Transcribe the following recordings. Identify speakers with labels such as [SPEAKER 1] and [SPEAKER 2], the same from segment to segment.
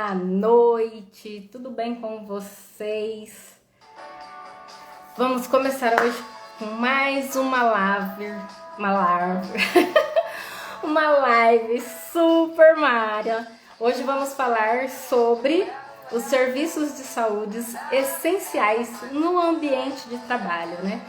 [SPEAKER 1] Boa noite, tudo bem com vocês? Vamos começar hoje com mais uma live super Maria. Hoje vamos falar sobre os serviços de saúde essenciais no ambiente de trabalho, né?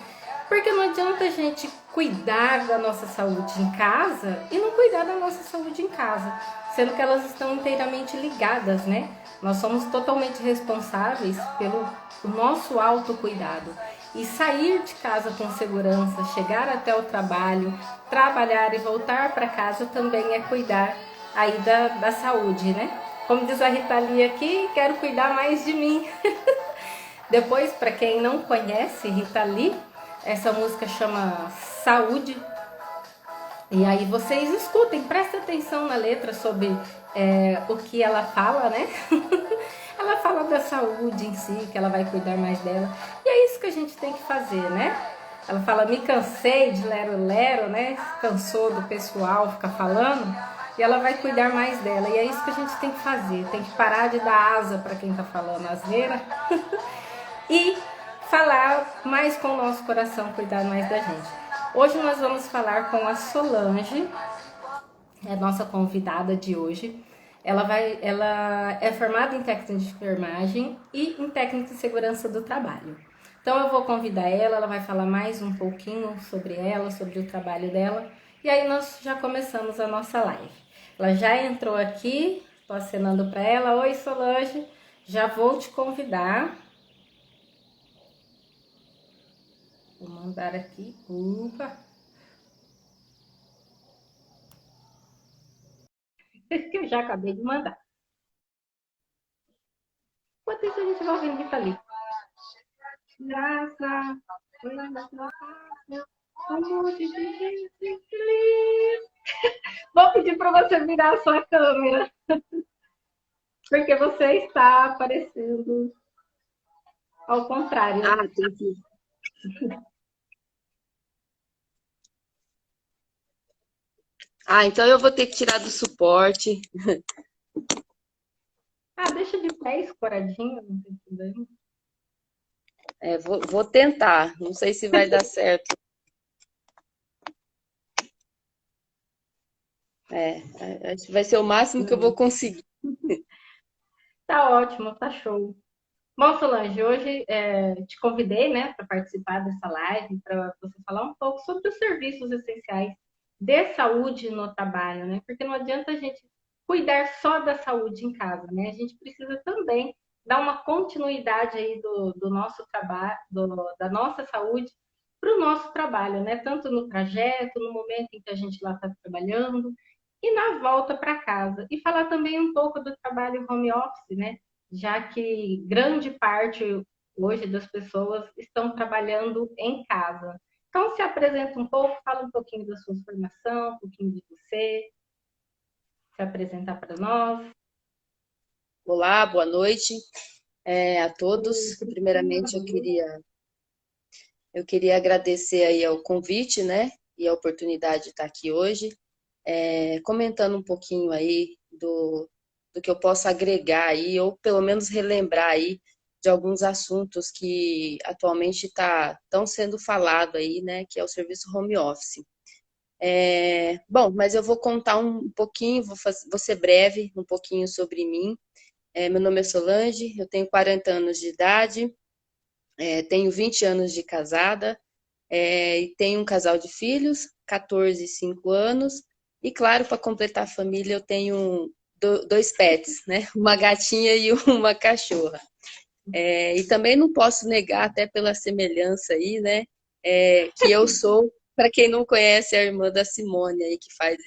[SPEAKER 1] Porque não adianta a gente cuidar da nossa saúde em casa e não cuidar da nossa saúde em casa, sendo que elas estão inteiramente ligadas, né? Nós somos totalmente responsáveis pelo nosso autocuidado. E sair de casa com segurança, chegar até o trabalho, trabalhar e voltar para casa também é cuidar aí da saúde, né? Como diz a Rita Lee aqui, quero cuidar mais de mim. Depois, para quem não conhece Rita Lee, essa música chama Saúde. E aí vocês escutem, prestem atenção na letra sobre o que ela fala, né? Ela fala da saúde em si, que ela vai cuidar mais dela. E é isso que a gente tem que fazer, né? Ela fala, me cansei de lero-lero, né? Cansou do pessoal ficar falando. E ela vai cuidar mais dela. E é isso que a gente tem que fazer. Tem que parar de dar asa para quem tá falando asneira. E falar mais com o nosso coração, cuidar mais da gente. Hoje nós vamos falar com a Solange, é a nossa convidada de hoje. Ela é formada em técnica de enfermagem e em técnica de segurança do trabalho. Então eu vou convidar ela vai falar mais um pouquinho sobre ela, sobre o trabalho dela. E aí nós já começamos a nossa live. Ela já entrou aqui, estou acenando para ela. Oi Solange, já vou te convidar. Vou mandar aqui. Opa! Que eu já acabei de mandar. Enquanto isso, a gente vai ouvindo Rita Lee. Graça, um monte de gente feliz. Vou pedir para você virar a sua câmera, porque você está aparecendo ao contrário.
[SPEAKER 2] Ah, tem que. Ah, então eu vou ter que tirar do suporte.
[SPEAKER 1] Ah, deixa de pé escoradinho, não tem problema.
[SPEAKER 2] Vou tentar. Não sei se vai dar certo. Acho que vai ser o máximo que eu vou conseguir.
[SPEAKER 1] Tá ótimo, tá show. Bom, Solange, hoje te convidei, né, para participar dessa live, para você falar um pouco sobre os serviços essenciais de saúde no trabalho, né? Porque não adianta a gente cuidar só da saúde em casa, né? A gente precisa também dar uma continuidade aí do nosso trabalho, da nossa saúde para o nosso trabalho, né? Tanto no trajeto, no momento em que a gente lá está trabalhando e na volta para casa. E falar também um pouco do trabalho home office, né? Já que grande parte hoje das pessoas estão trabalhando em casa. Então, se apresenta um pouco, fala um pouquinho da sua formação, um pouquinho de você, se apresentar para nós.
[SPEAKER 2] Olá, boa noite, a
[SPEAKER 1] Oi,
[SPEAKER 2] todos.
[SPEAKER 1] Priscila,
[SPEAKER 2] Primeiramente,
[SPEAKER 1] boa noite.
[SPEAKER 2] eu queria agradecer aí ao convite, né? E a oportunidade de estar aqui hoje, comentando um pouquinho aí do que eu posso agregar aí, ou pelo menos relembrar aí de alguns assuntos que atualmente estão sendo falado aí, né? Que é o serviço home office. Bom, mas eu vou contar um pouquinho, vou ser breve, um pouquinho sobre mim. Meu nome é Solange, eu tenho 40 anos de idade, tenho 20 anos de casada, e tenho um casal de filhos, 14 e 5 anos, e claro, para completar a família, eu tenho dois pets, né? Uma gatinha e uma cachorra. E também não posso negar, até pela semelhança aí, né? Que eu sou, para quem não conhece, a irmã da Simone aí, que faz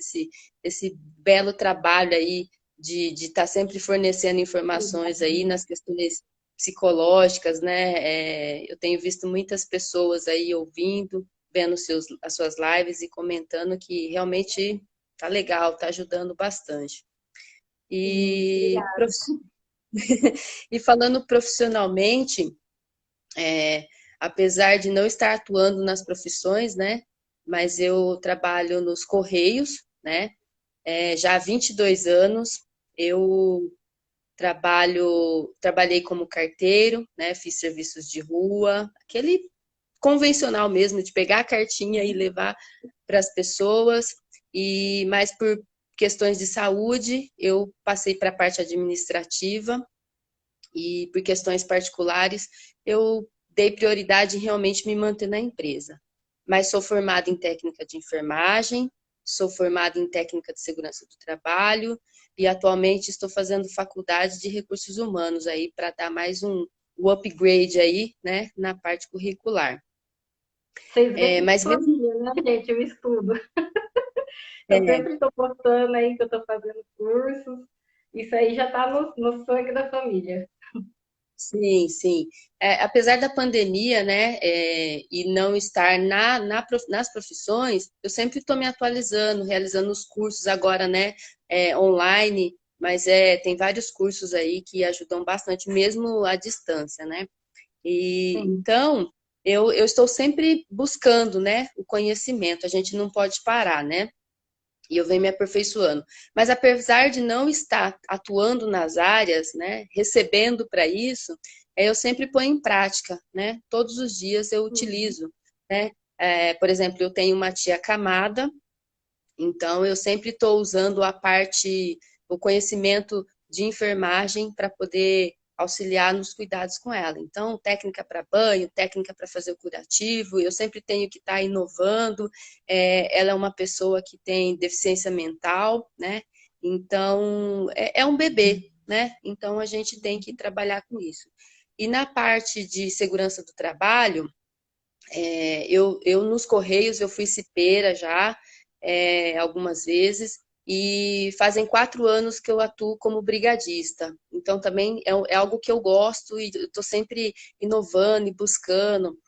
[SPEAKER 2] esse belo trabalho aí de estar sempre fornecendo informações aí nas questões psicológicas, né? Eu tenho visto muitas pessoas aí ouvindo, vendo as suas lives e comentando que realmente tá legal, tá ajudando bastante. E
[SPEAKER 1] Obrigada.
[SPEAKER 2] e falando profissionalmente, é, apesar de não estar atuando nas profissões, né? Mas eu trabalho nos Correios, né? Já há 22 anos. Eu Trabalhei como carteiro, né? Fiz serviços de rua, aquele convencional mesmo, de pegar a cartinha e levar para as pessoas. Mas por questões de saúde, eu passei para a parte administrativa e por questões particulares, eu dei prioridade em realmente me manter na empresa. Mas sou formada em técnica de enfermagem, sou formada em técnica de segurança do trabalho e atualmente estou fazendo faculdade de recursos humanos aí para dar mais um upgrade aí, né, na parte curricular.
[SPEAKER 1] Vocês veem
[SPEAKER 2] Mas mesmo
[SPEAKER 1] família, né, gente? Eu estudo. Eu
[SPEAKER 2] é,
[SPEAKER 1] sempre estou postando aí que eu estou fazendo cursos. Isso aí já está no sangue da família.
[SPEAKER 2] sim, sim. Apesar da pandemia, né, e não estar nas profissões, eu sempre estou me atualizando, realizando os cursos agora, né, online, mas tem vários cursos aí que ajudam bastante, mesmo à distância, né? E
[SPEAKER 1] Sim,
[SPEAKER 2] então eu estou sempre buscando, né, o conhecimento. A gente não pode parar, né? E eu venho me aperfeiçoando. Mas apesar de não estar atuando nas áreas, né, recebendo para isso, eu sempre ponho em prática, né? Todos os dias eu
[SPEAKER 1] sim.
[SPEAKER 2] utilizo, né? Por exemplo, eu tenho uma tia camada, então eu sempre estou usando o conhecimento de enfermagem para poder auxiliar nos cuidados com ela. Então, técnica para banho, técnica para fazer o curativo, eu sempre tenho que estar inovando. Ela é uma pessoa que tem deficiência mental, né? Então, é um bebê, né? Então, a gente tem que trabalhar com isso. E na parte de segurança do trabalho, eu nos Correios, eu fui cipeira já algumas vezes, e fazem 4 anos que eu atuo como brigadista. Então, também é algo que eu gosto e estou sempre inovando e buscando.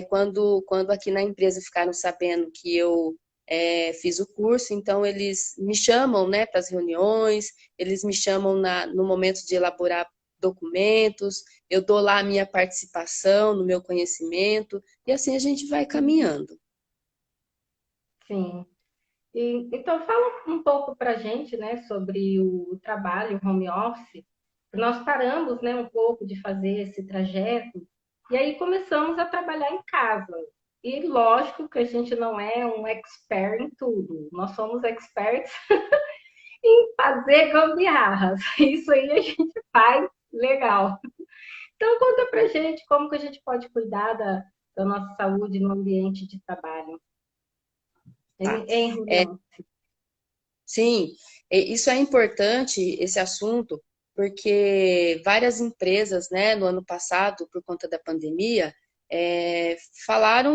[SPEAKER 2] Quando aqui na empresa ficaram sabendo que eu fiz o curso, então eles me chamam, né, para as reuniões, eles me chamam no momento de elaborar documentos, eu dou lá a minha participação no meu conhecimento, e assim a gente vai caminhando.
[SPEAKER 1] Sim. Então, fala um pouco para a gente, né, sobre o trabalho home office. Nós paramos, né, um pouco de fazer esse trajeto e aí começamos a trabalhar em casa. E lógico que a gente não é um expert em tudo. Nós somos experts em fazer gambiarras. Isso aí a gente faz legal. Então, conta pra gente como que a gente pode cuidar da nossa saúde no ambiente de trabalho,
[SPEAKER 2] Tá?
[SPEAKER 1] em reunião.
[SPEAKER 2] Sim, isso é importante, esse assunto, porque várias empresas, né, no ano passado, por conta da pandemia,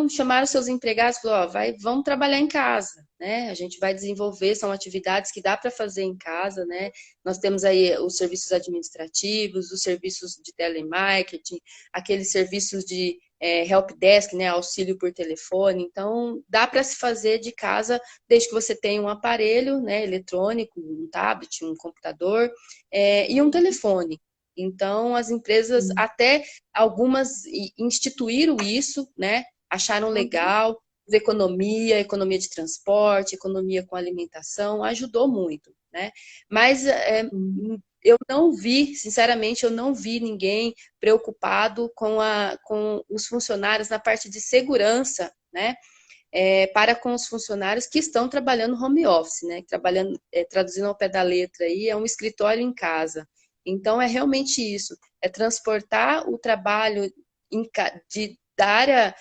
[SPEAKER 2] chamaram seus empregados e falaram, ó, vamos trabalhar em casa, né? A gente vai desenvolver, são atividades que dá para fazer em casa, né? Nós temos aí os serviços administrativos, os serviços de telemarketing, aqueles serviços de help desk, né, auxílio por telefone. Então, dá para se fazer de casa desde que você tenha um aparelho, né, eletrônico, um tablet, um computador e um telefone. Então, as empresas, até algumas instituíram isso, né, acharam
[SPEAKER 1] Uhum.
[SPEAKER 2] legal, economia de transporte, economia com alimentação, ajudou muito, né? Mas eu não vi, sinceramente, eu não vi ninguém preocupado com os funcionários na parte de segurança, né? Para com os funcionários que estão trabalhando home office, né? Trabalhando, traduzindo ao pé da letra aí, é um escritório em casa. Então, é realmente isso, é transportar o trabalho da área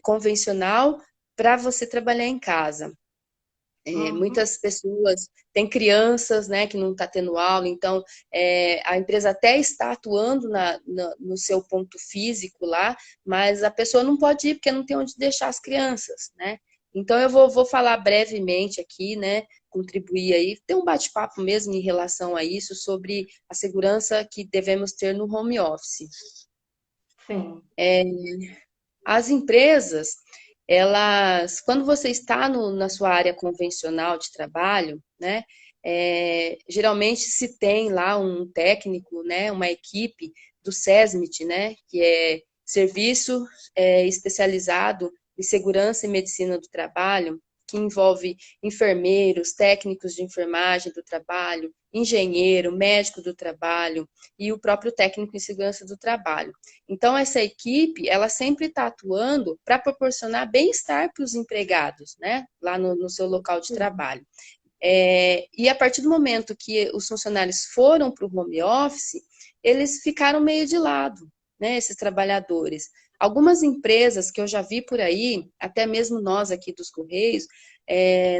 [SPEAKER 2] convencional para você trabalhar em casa.
[SPEAKER 1] Uhum.
[SPEAKER 2] Muitas pessoas têm crianças, né, que não está tendo aula, então a empresa até está atuando no seu ponto físico lá, mas a pessoa não pode ir porque não tem onde deixar as crianças, né? Então eu vou falar brevemente aqui, né, contribuir aí, ter um bate-papo mesmo em relação a isso, sobre a segurança que devemos ter no home office.
[SPEAKER 1] Sim.
[SPEAKER 2] As empresas, elas, quando você está na sua área convencional de trabalho, né, geralmente se tem lá um técnico, né, uma equipe do SESMIT, né, que é Serviço Especializado em Segurança e Medicina do Trabalho, que envolve enfermeiros, técnicos de enfermagem do trabalho, engenheiro, médico do trabalho e o próprio técnico em segurança do trabalho. Então, essa equipe, ela sempre está atuando para proporcionar bem-estar para os empregados, né, lá no seu local de trabalho. E a partir do momento que os funcionários foram para o home office, eles ficaram meio de lado, né, esses trabalhadores. Algumas empresas que eu já vi por aí, até mesmo nós aqui dos Correios,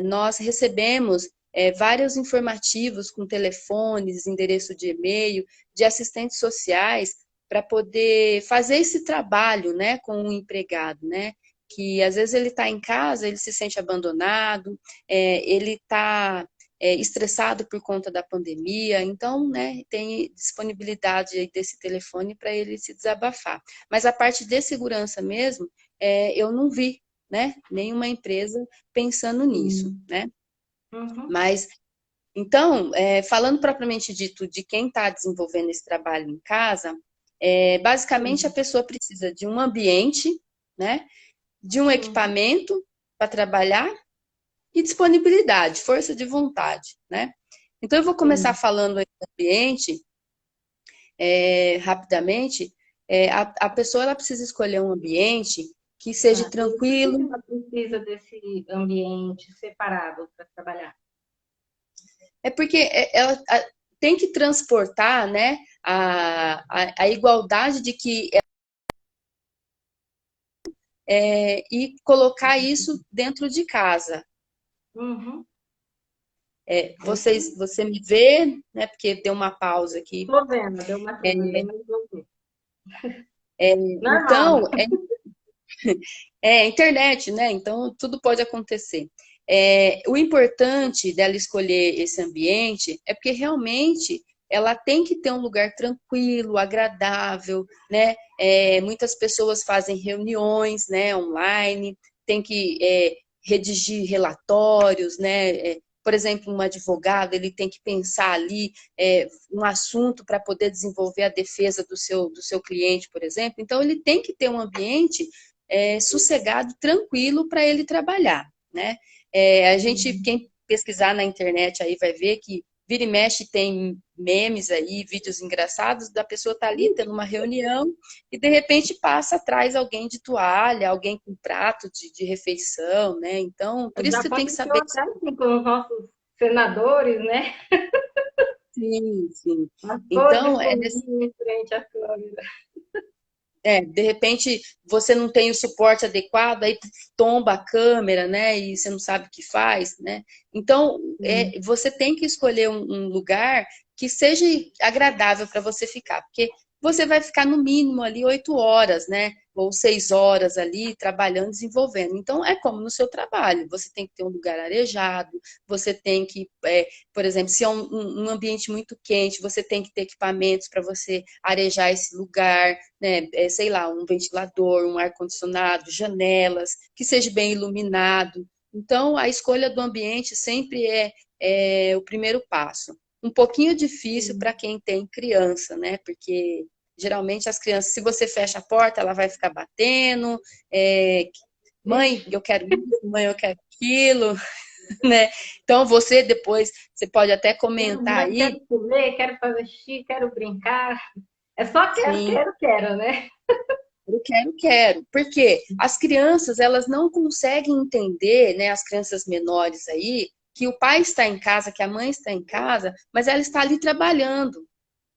[SPEAKER 2] nós recebemos vários informativos com telefones, endereço de e-mail, de assistentes sociais, para poder fazer esse trabalho, né, com o empregado, né? Que às vezes ele está em casa, ele se sente abandonado, ele está estressado por conta da pandemia, então, né, tem disponibilidade aí desse telefone para ele se desabafar. Mas a parte de segurança mesmo, eu não vi, né, nenhuma empresa pensando nisso, né?
[SPEAKER 1] Uhum.
[SPEAKER 2] Mas, então, falando propriamente dito de quem está desenvolvendo esse trabalho em casa, basicamente a pessoa precisa de um ambiente, né, de um
[SPEAKER 1] Uhum.
[SPEAKER 2] equipamento para trabalhar e disponibilidade, força de vontade, né? Então, eu vou começar
[SPEAKER 1] Sim.
[SPEAKER 2] falando aí do ambiente, rapidamente. A pessoa ela precisa escolher um ambiente que seja
[SPEAKER 1] Tá. E por que
[SPEAKER 2] tranquilo.
[SPEAKER 1] ela precisa desse ambiente separado para trabalhar?
[SPEAKER 2] É porque ela tem que transportar, né, a igualdade de que e colocar isso dentro de casa.
[SPEAKER 1] Uhum. É isso aí.
[SPEAKER 2] Você me vê, né? Porque deu uma pausa aqui.
[SPEAKER 1] Tô vendo, deu uma travada, mas vou ver. Normal.
[SPEAKER 2] Então, internet, né? Então, tudo pode acontecer. O importante dela escolher esse ambiente é porque realmente ela tem que ter um lugar tranquilo, agradável, né? Muitas pessoas fazem reuniões, né, online, tem que redigir relatórios, né? Por exemplo, um advogado, ele tem que pensar ali um assunto para poder desenvolver a defesa do seu cliente, por exemplo. Então, ele tem que ter um ambiente sossegado, tranquilo para ele trabalhar, né? A gente, quem pesquisar na internet aí vai ver que vira e mexe tem memes aí, vídeos engraçados da pessoa tá ali tendo uma reunião e de repente passa atrás alguém de toalha, alguém com prato de refeição, né? Então, por isso
[SPEAKER 1] Já
[SPEAKER 2] que você tem que
[SPEAKER 1] aconteceu
[SPEAKER 2] saber.
[SPEAKER 1] até assim com os nossos senadores, né?
[SPEAKER 2] Sim, sim.
[SPEAKER 1] Mas todos
[SPEAKER 2] Então,
[SPEAKER 1] escondidos em frente à câmera.
[SPEAKER 2] de repente você não tem o suporte adequado, aí tomba a câmera, né? E você não sabe o que faz, né? Então, você tem que escolher um lugar que seja agradável para você ficar, porque você vai ficar no mínimo ali 8 horas, né? Ou 6 horas ali trabalhando, desenvolvendo. Então, é como no seu trabalho, você tem que ter um lugar arejado, você tem que, por exemplo, se é um ambiente muito quente, você tem que ter equipamentos para você arejar esse lugar, né, sei lá, um ventilador, um ar-condicionado, janelas, que seja bem iluminado. Então, a escolha do ambiente sempre é o primeiro passo. Um pouquinho difícil para quem tem criança, né? Porque geralmente as crianças, se você fecha a porta, ela vai ficar batendo, mãe,
[SPEAKER 1] Vixe,
[SPEAKER 2] eu quero isso, mãe, eu quero aquilo, né? Então, você pode até comentar aí,
[SPEAKER 1] quero comer, quero fazer xixi, quero brincar. É só quero,
[SPEAKER 2] sim,
[SPEAKER 1] quero, quero, né?
[SPEAKER 2] eu quero. Porque as crianças, elas não conseguem entender, né, as crianças menores aí, que o pai está em casa, que a mãe está em casa, mas ela está ali trabalhando,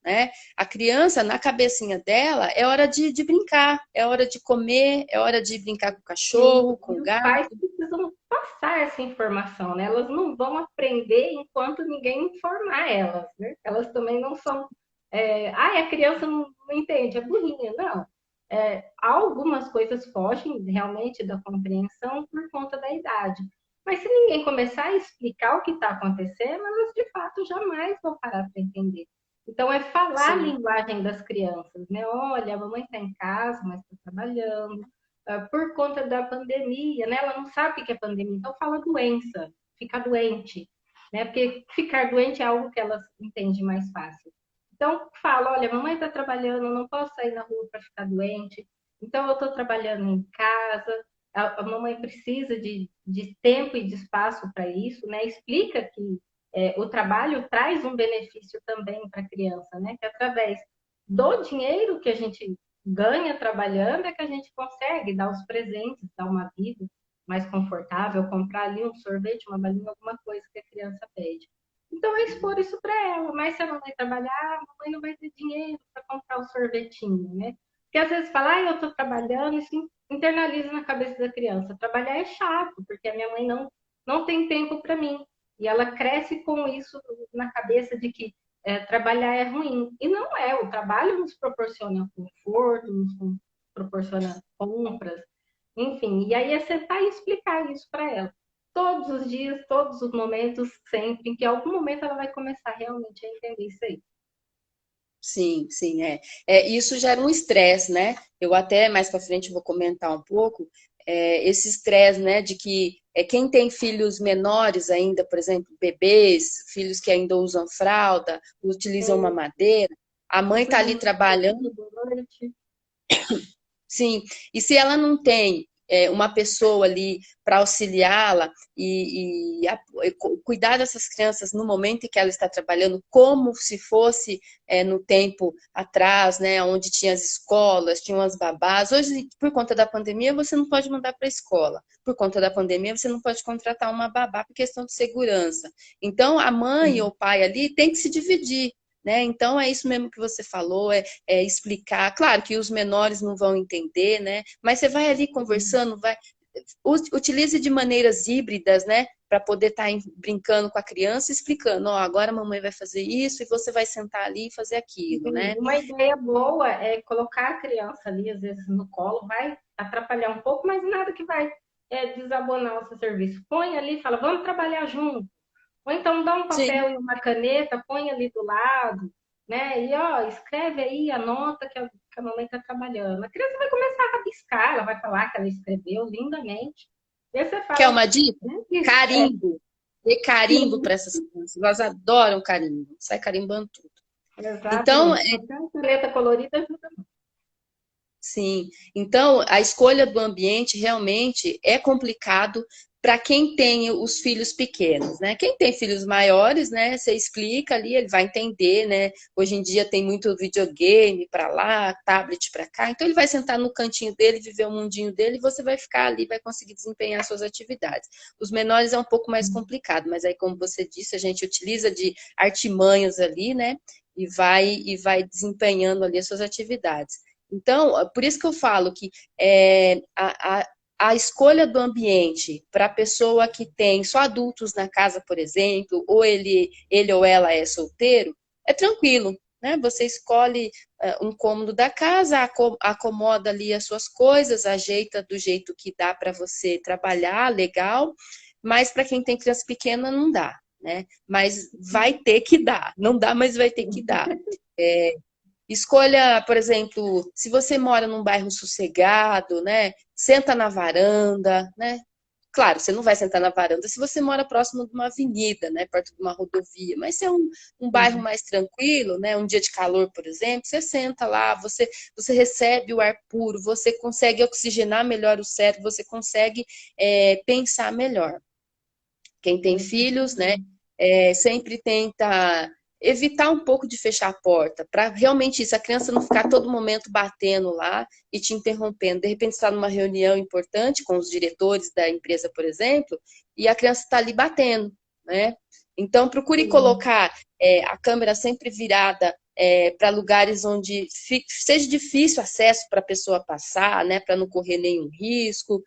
[SPEAKER 2] né? A criança, na cabecinha dela, é hora de brincar, é hora de comer, é hora de brincar com o cachorro, com
[SPEAKER 1] E
[SPEAKER 2] o
[SPEAKER 1] os pais
[SPEAKER 2] gato.
[SPEAKER 1] precisam passar essa informação, né? Elas não vão aprender enquanto ninguém informar elas, né? Elas também não são. A criança não entende, é burrinha. Não. Algumas coisas fogem realmente da compreensão por conta da idade. Mas se ninguém começar a explicar o que está acontecendo, elas de fato jamais vão parar para entender. Então, é falar a
[SPEAKER 2] Sim,
[SPEAKER 1] linguagem das crianças, né? Olha, a mamãe está em casa, mas está trabalhando por conta da pandemia, né? Ela não sabe o que é pandemia, então fala doença, ficar doente, né? Porque ficar doente é algo que elas entendem mais fácil. Então fala, olha, mamãe está trabalhando, não posso sair na rua para ficar doente, então eu estou trabalhando em casa. a mamãe precisa de tempo e de espaço para isso, né? Explica que o trabalho traz um benefício também para a criança, né? Que através do dinheiro que a gente ganha trabalhando é que a gente consegue dar os presentes, dar uma vida mais confortável, comprar ali um sorvete, uma balinha, alguma coisa que a criança pede. Então, é expor isso para ela. Mas se a mamãe trabalhar, a mamãe não vai ter dinheiro para comprar o sorvetinho, né? Porque às vezes fala, eu estou trabalhando, isso internaliza na cabeça da criança. Trabalhar é chato, porque a minha mãe não tem tempo para mim. E ela cresce com isso na cabeça de que trabalhar é ruim. E não é. O trabalho nos proporciona conforto, nos proporciona compras, enfim. E aí é sentar e explicar isso para ela. Todos os dias, todos os momentos, sempre, em que algum momento ela vai começar realmente a entender isso aí.
[SPEAKER 2] Sim, sim, é. Isso gera um estresse, né? Eu até mais para frente vou comentar um pouco esse estresse, né, de que quem tem filhos menores ainda, por exemplo, bebês, filhos que ainda usam fralda, utilizam
[SPEAKER 1] Sim,
[SPEAKER 2] mamadeira, a mãe está ali
[SPEAKER 1] cuidando
[SPEAKER 2] trabalhando.
[SPEAKER 1] da noite.
[SPEAKER 2] Sim, e se ela não tem uma pessoa ali para auxiliá-la cuidar dessas crianças no momento em que ela está trabalhando, como se fosse no tempo atrás, né, onde tinha as escolas, tinham as babás. Hoje, por conta da pandemia, você não pode mandar para a escola. Por conta da pandemia, você não pode contratar uma babá por questão de segurança. Então, a mãe ou o pai ali tem que se dividir. Né? Então é isso mesmo que você falou, explicar. Claro que os menores não vão entender, né? Mas você vai ali conversando, utilize de maneiras híbridas, né? Para poder estar brincando com a criança, explicando, ó, agora a mamãe vai fazer isso e você vai sentar ali e fazer aquilo, né?
[SPEAKER 1] Uma ideia boa é colocar a criança ali, às vezes, no colo, vai atrapalhar um pouco, mas nada que vai desabonar o seu serviço. Põe ali e fala, vamos trabalhar junto. Ou então dá um
[SPEAKER 2] Sim.
[SPEAKER 1] papel e uma caneta, põe ali do lado, né? E ó, escreve aí, anota que a mamãe está trabalhando. A criança vai começar a rabiscar, ela vai falar que ela escreveu lindamente. E aí você
[SPEAKER 2] Quer
[SPEAKER 1] fala,
[SPEAKER 2] uma dica? Carimbo. Dê carimbo para
[SPEAKER 1] sim,
[SPEAKER 2] essas crianças. Elas adoram carimbo. Sai carimbando tudo. Então,
[SPEAKER 1] exatamente. Qualquer caneta colorida ajuda.
[SPEAKER 2] sim, então a escolha do ambiente realmente é complicado para quem tem os filhos pequenos, né? Quem tem filhos maiores, né? Você explica ali, ele vai entender, né? Hoje em dia tem muito videogame para lá, tablet para cá, então ele vai sentar no cantinho dele, viver o mundinho dele, e você vai ficar ali, vai conseguir desempenhar suas atividades. Os menores é um pouco mais complicado, mas aí, como você disse, a gente utiliza de artimanhas ali, né? E vai desempenhando ali as suas atividades. Então, por isso que eu falo que a escolha do ambiente para a pessoa que tem só adultos na casa, por exemplo, ou ele ou ela é solteiro, é tranquilo, né? Você escolhe um cômodo da casa, acomoda ali as suas coisas, ajeita do jeito que dá para você trabalhar, legal, mas para quem tem criança pequena não dá, né? Mas vai ter que dar, não dá, mas vai ter que dar. Escolha, por exemplo, se você mora num bairro sossegado, né? Senta na varanda, né? Claro, você não vai sentar na varanda se você mora próximo de uma avenida, né? Perto de uma rodovia. Mas se é um bairro mais tranquilo, né? Um dia de calor, por exemplo, você senta lá, você recebe o ar puro, você consegue oxigenar melhor o cérebro, você consegue pensar melhor. Quem tem filhos, né, sempre tenta evitar um pouco de fechar a porta, para realmente isso, a criança não ficar todo momento batendo lá e te interrompendo. De repente, você está numa reunião importante com os diretores da empresa, por exemplo, e a criança está ali batendo, né? Então, procure colocar a câmera sempre virada para lugares onde seja difícil acesso para a pessoa passar, né? Para não correr nenhum risco.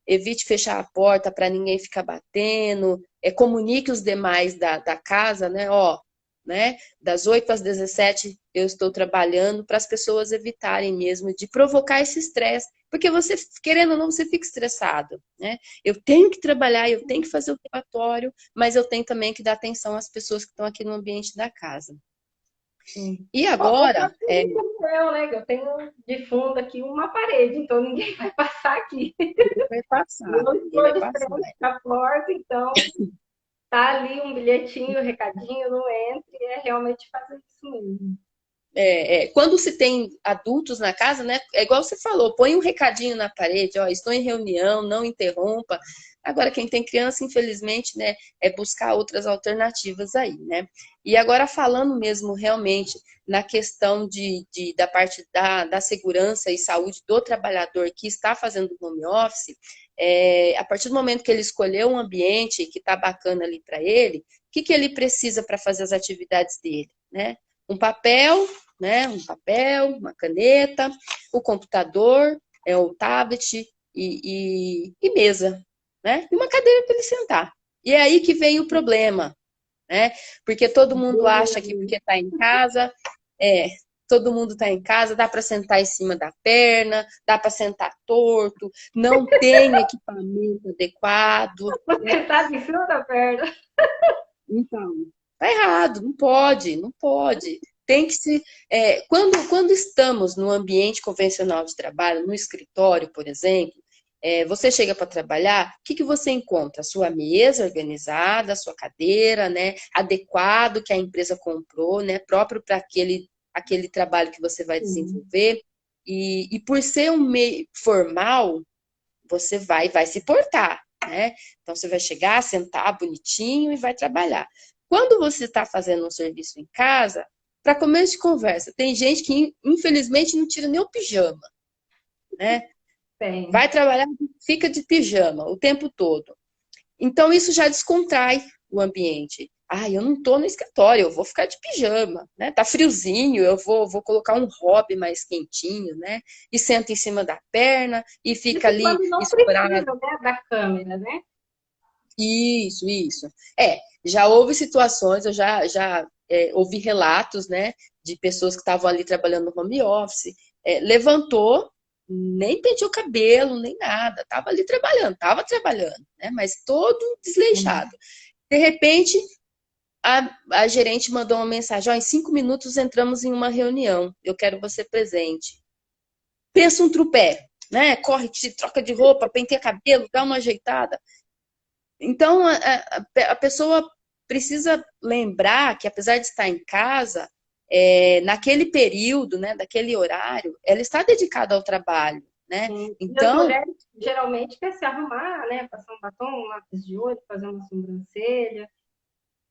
[SPEAKER 2] Evite fechar a porta para ninguém ficar batendo, comunique os demais da casa, né? Ó, né? Das 8 às 17 eu estou trabalhando para as pessoas evitarem mesmo de provocar esse estresse, porque você, querendo ou não, você fica estressado, né? Eu tenho que trabalhar, eu tenho que fazer o relatório, mas eu tenho também que dar atenção às pessoas que estão aqui no ambiente da casa.
[SPEAKER 1] Sim.
[SPEAKER 2] E
[SPEAKER 1] Ou
[SPEAKER 2] agora,
[SPEAKER 1] pode ser como eu, né? Eu tenho de fundo aqui uma parede, então ninguém vai passar aqui.
[SPEAKER 2] ele vai passar,
[SPEAKER 1] Eu
[SPEAKER 2] ele
[SPEAKER 1] estou
[SPEAKER 2] vai
[SPEAKER 1] de
[SPEAKER 2] passar.
[SPEAKER 1] frente para a porta, então tá ali um bilhetinho, um recadinho, não entre, é realmente fazer isso mesmo.
[SPEAKER 2] quando se tem adultos na casa, né? É igual você falou, põe um recadinho na parede, ó, estou em reunião, não interrompa. Agora, quem tem criança, infelizmente, né, é buscar outras alternativas aí, né? E agora, falando mesmo realmente na questão da parte da segurança e saúde do trabalhador que está fazendo home office, a partir do momento que ele escolheu um ambiente que está bacana ali para ele, o que ele precisa para fazer as atividades dele, né? Um papel, né? Um papel, uma caneta, o computador, o tablet e mesa, né? E uma cadeira para ele sentar. E é aí que vem o problema, né? Porque todo mundo acha que porque está em casa, é, todo mundo está em casa, dá para sentar em cima da perna, dá para sentar torto, não tem equipamento adequado.
[SPEAKER 1] Você tá em cima da perna.
[SPEAKER 2] Então, tá errado, não pode, não pode. Tem que se. Quando estamos no ambiente convencional de trabalho, no escritório, por exemplo, você chega para trabalhar, o que você encontra? A sua mesa organizada, a sua cadeira, né? Adequado que a empresa comprou, né? Próprio para aquele trabalho que você vai desenvolver. E por ser um meio formal, você vai se portar, né? Então, você vai chegar, sentar bonitinho e vai trabalhar. Quando você está fazendo um serviço em casa, para começo de conversa, tem gente que, infelizmente, não tira nem o pijama, né?
[SPEAKER 1] Tem.
[SPEAKER 2] Vai trabalhar, fica de pijama o tempo todo. Então, isso já descontrai o ambiente. Eu não estou no escritório, eu vou ficar de pijama, né? Tá friozinho, eu vou colocar um hobby mais quentinho, né? E senta em cima da perna e fica
[SPEAKER 1] Isso
[SPEAKER 2] ali
[SPEAKER 1] quando não
[SPEAKER 2] escorado.
[SPEAKER 1] precisa, né, da câmera, né?
[SPEAKER 2] Isso. Já houve situações, eu já ouvi relatos, né, de pessoas que estavam ali trabalhando no home office, levantou, nem penteou o cabelo, nem nada, estava ali estava trabalhando, né, mas todo desleixado. De repente, a gerente mandou uma mensagem, em 5 minutos entramos em uma reunião, eu quero você presente. Pensa um trupé, né, corre, se troca de roupa, penteia cabelo, dá uma ajeitada. Então, a pessoa precisa lembrar que, apesar de estar em casa, naquele período, né, daquele horário, ela está dedicada ao trabalho, né?
[SPEAKER 1] Sim. E as
[SPEAKER 2] Então,
[SPEAKER 1] mulheres geralmente querem se arrumar, né? Passar um batom, um lápis de olho, fazer uma sobrancelha.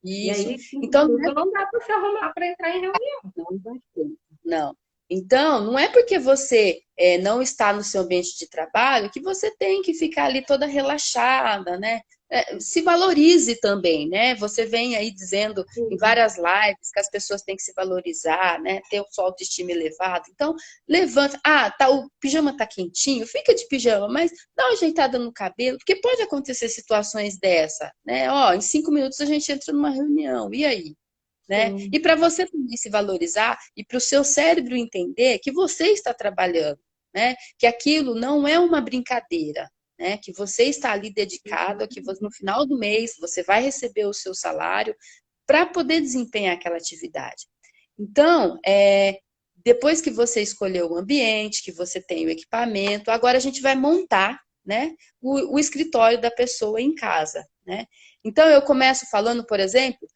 [SPEAKER 1] E
[SPEAKER 2] isso.
[SPEAKER 1] aí, 5 minutos
[SPEAKER 2] Então,
[SPEAKER 1] não dá para se arrumar para entrar em reunião.
[SPEAKER 2] não vai ter. Não. Então, não é porque você não está no seu ambiente de trabalho que você tem que ficar ali toda relaxada, né? Se valorize também, né? Você vem aí dizendo em várias lives que as pessoas têm que se valorizar, né? Ter sua autoestima elevada. Então, levanta. O pijama tá quentinho, fica de pijama, mas dá uma ajeitada no cabelo, porque pode acontecer situações dessa, né? Em 5 minutos a gente entra numa reunião, e aí? Né? E para você também se valorizar e para o seu cérebro entender que você está trabalhando, né? Que aquilo não é uma brincadeira, né? Que você está ali dedicado, que no final do mês você vai receber o seu salário para poder desempenhar aquela atividade. Então, depois que você escolheu o ambiente, que você tem o equipamento, agora a gente vai montar, né, o escritório da pessoa em casa, né? Então, eu começo falando, por exemplo,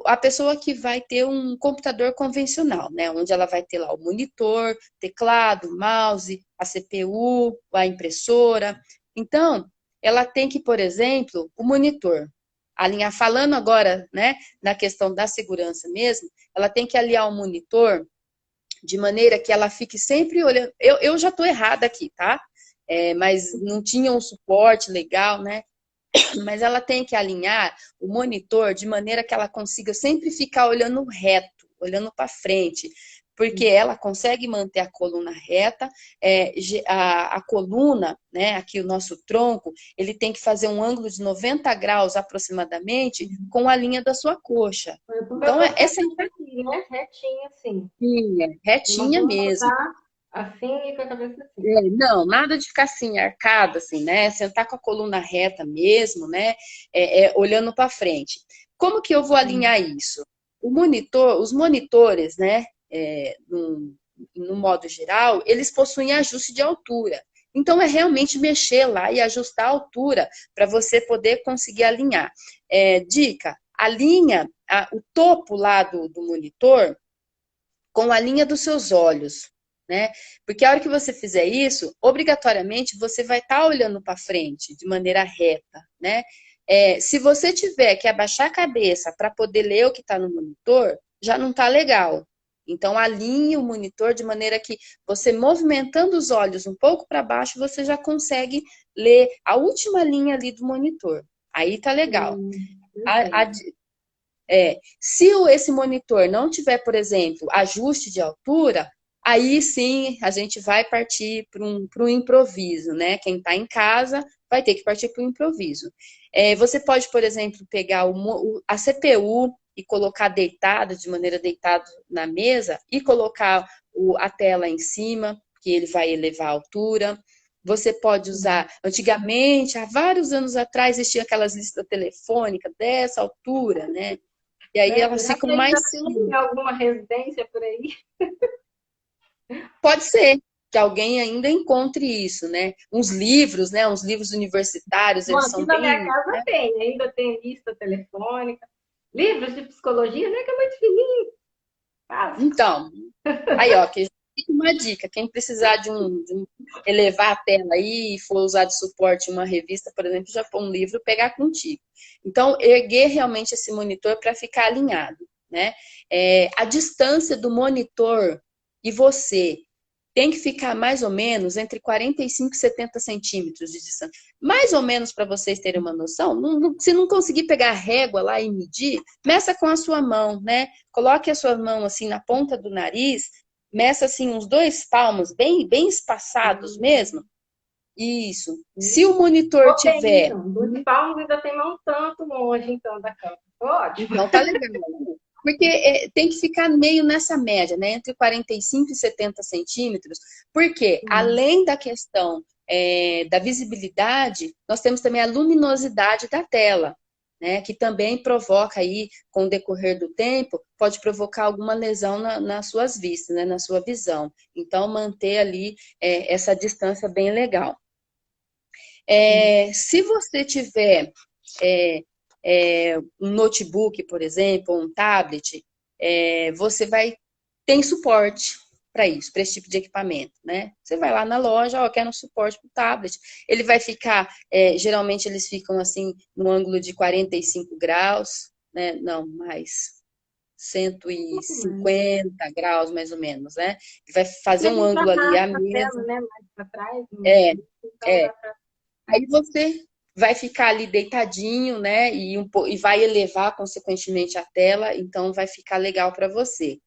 [SPEAKER 2] a pessoa que vai ter um computador convencional, né? Onde ela vai ter lá o monitor, teclado, mouse, a CPU, a impressora. Então, ela tem que, por exemplo, o monitor. Alinhar, falando agora, né, na questão da segurança mesmo, ela tem que alinhar o monitor de maneira que ela fique sempre olhando. Eu já estou errada aqui, tá? Mas não tinha um suporte legal, né? Mas ela tem que alinhar o monitor de maneira que ela consiga sempre ficar olhando reto, olhando para frente, porque ela consegue manter a coluna reta, a coluna, né, aqui o nosso tronco, ele tem que fazer um ângulo de 90 graus aproximadamente com a linha da sua coxa. Então, essa
[SPEAKER 1] aqui, né? Retinha assim.
[SPEAKER 2] retinha
[SPEAKER 1] Não vou
[SPEAKER 2] mesmo.
[SPEAKER 1] botar assim e com a cabeça assim.
[SPEAKER 2] Não, nada de ficar assim, arcada, assim, né? Sentar com a coluna reta mesmo, né? Olhando para frente. Como que eu vou alinhar isso? Os monitores, né? No modo geral, eles possuem ajuste de altura. Então, é realmente mexer lá e ajustar a altura para você poder conseguir alinhar. Dica, alinha o topo lá do monitor com a linha dos seus olhos, né? Porque a hora que você fizer isso, obrigatoriamente você vai estar olhando para frente de maneira reta, né? Se você tiver que abaixar a cabeça para poder ler o que está no monitor, já não está legal. Então, alinhe o monitor de maneira que você, movimentando os olhos um pouco para baixo, você já consegue ler a última linha ali do monitor. Aí tá legal. A, a,
[SPEAKER 1] Perfeito.
[SPEAKER 2] se esse monitor não tiver, por exemplo, ajuste de altura, aí sim a gente vai partir para um improviso, né? Quem está em casa vai ter que partir para o improviso. Você pode, por exemplo, pegar a CPU e colocar deitada, de maneira deitada na mesa, e colocar a tela em cima, que ele vai elevar a altura. Você pode usar, antigamente, há vários anos atrás, existiam aquelas listas telefônicas dessa altura, né? E aí
[SPEAKER 1] Né?
[SPEAKER 2] elas
[SPEAKER 1] Será
[SPEAKER 2] ficam
[SPEAKER 1] que ainda
[SPEAKER 2] mais
[SPEAKER 1] tem
[SPEAKER 2] finas.
[SPEAKER 1] alguma residência por aí?
[SPEAKER 2] Pode ser que alguém ainda encontre isso, né? Uns livros, né? Uns livros universitários,
[SPEAKER 1] Bom,
[SPEAKER 2] eles
[SPEAKER 1] aqui
[SPEAKER 2] são
[SPEAKER 1] na minha
[SPEAKER 2] bem.
[SPEAKER 1] casa tem, ainda tem lista telefônica, livros de psicologia, né? Que é muito fininho, fácil.
[SPEAKER 2] Então, aí, ó, que fica uma dica. Quem precisar de elevar a tela aí e for usar de suporte uma revista, por exemplo, já põe um livro, pegar contigo. Então, erguer realmente esse monitor para ficar alinhado, né? A distância do monitor e você tem que ficar mais ou menos entre 45 e 70 centímetros de distância. Mais ou menos para vocês terem uma noção, se não conseguir pegar a régua lá e medir, meça com a sua mão, né? Coloque a sua mão assim na ponta do nariz, meça assim uns 2 palmos, bem espaçados mesmo. Isso. Se o monitor
[SPEAKER 1] Tô bem,
[SPEAKER 2] tiver,
[SPEAKER 1] então. 2 palmos ainda tem um tanto longe, então, da cama. Tô ótimo.
[SPEAKER 2] então tá legal. Porque tem que ficar meio nessa média, né? Entre 45 e 70 centímetros, porque além da questão da visibilidade, nós temos também a luminosidade da tela, né? Que também provoca aí, com o decorrer do tempo, pode provocar alguma lesão nas suas vistas, né? Na sua visão. Então, manter ali essa distância bem legal. Se você tiver é, um notebook, por exemplo, ou um tablet, você vai tem suporte para isso, para esse tipo de equipamento, né? Você vai lá na loja, ó, quer um suporte para o tablet. Ele vai ficar, geralmente eles ficam assim no ângulo de 45 graus, né? Não, mais
[SPEAKER 1] Um pouco mais.
[SPEAKER 2] 150 graus, mais ou menos, né? Vai
[SPEAKER 1] Aqui
[SPEAKER 2] fazer
[SPEAKER 1] a
[SPEAKER 2] um
[SPEAKER 1] gente
[SPEAKER 2] ângulo ali à
[SPEAKER 1] arrasta a
[SPEAKER 2] mesa.
[SPEAKER 1] tela, né? Mais para trás, no
[SPEAKER 2] É,
[SPEAKER 1] notebook, então
[SPEAKER 2] é.
[SPEAKER 1] dá para.
[SPEAKER 2] Aí você vai ficar ali deitadinho, né? E vai elevar consequentemente a tela, então vai ficar legal para você,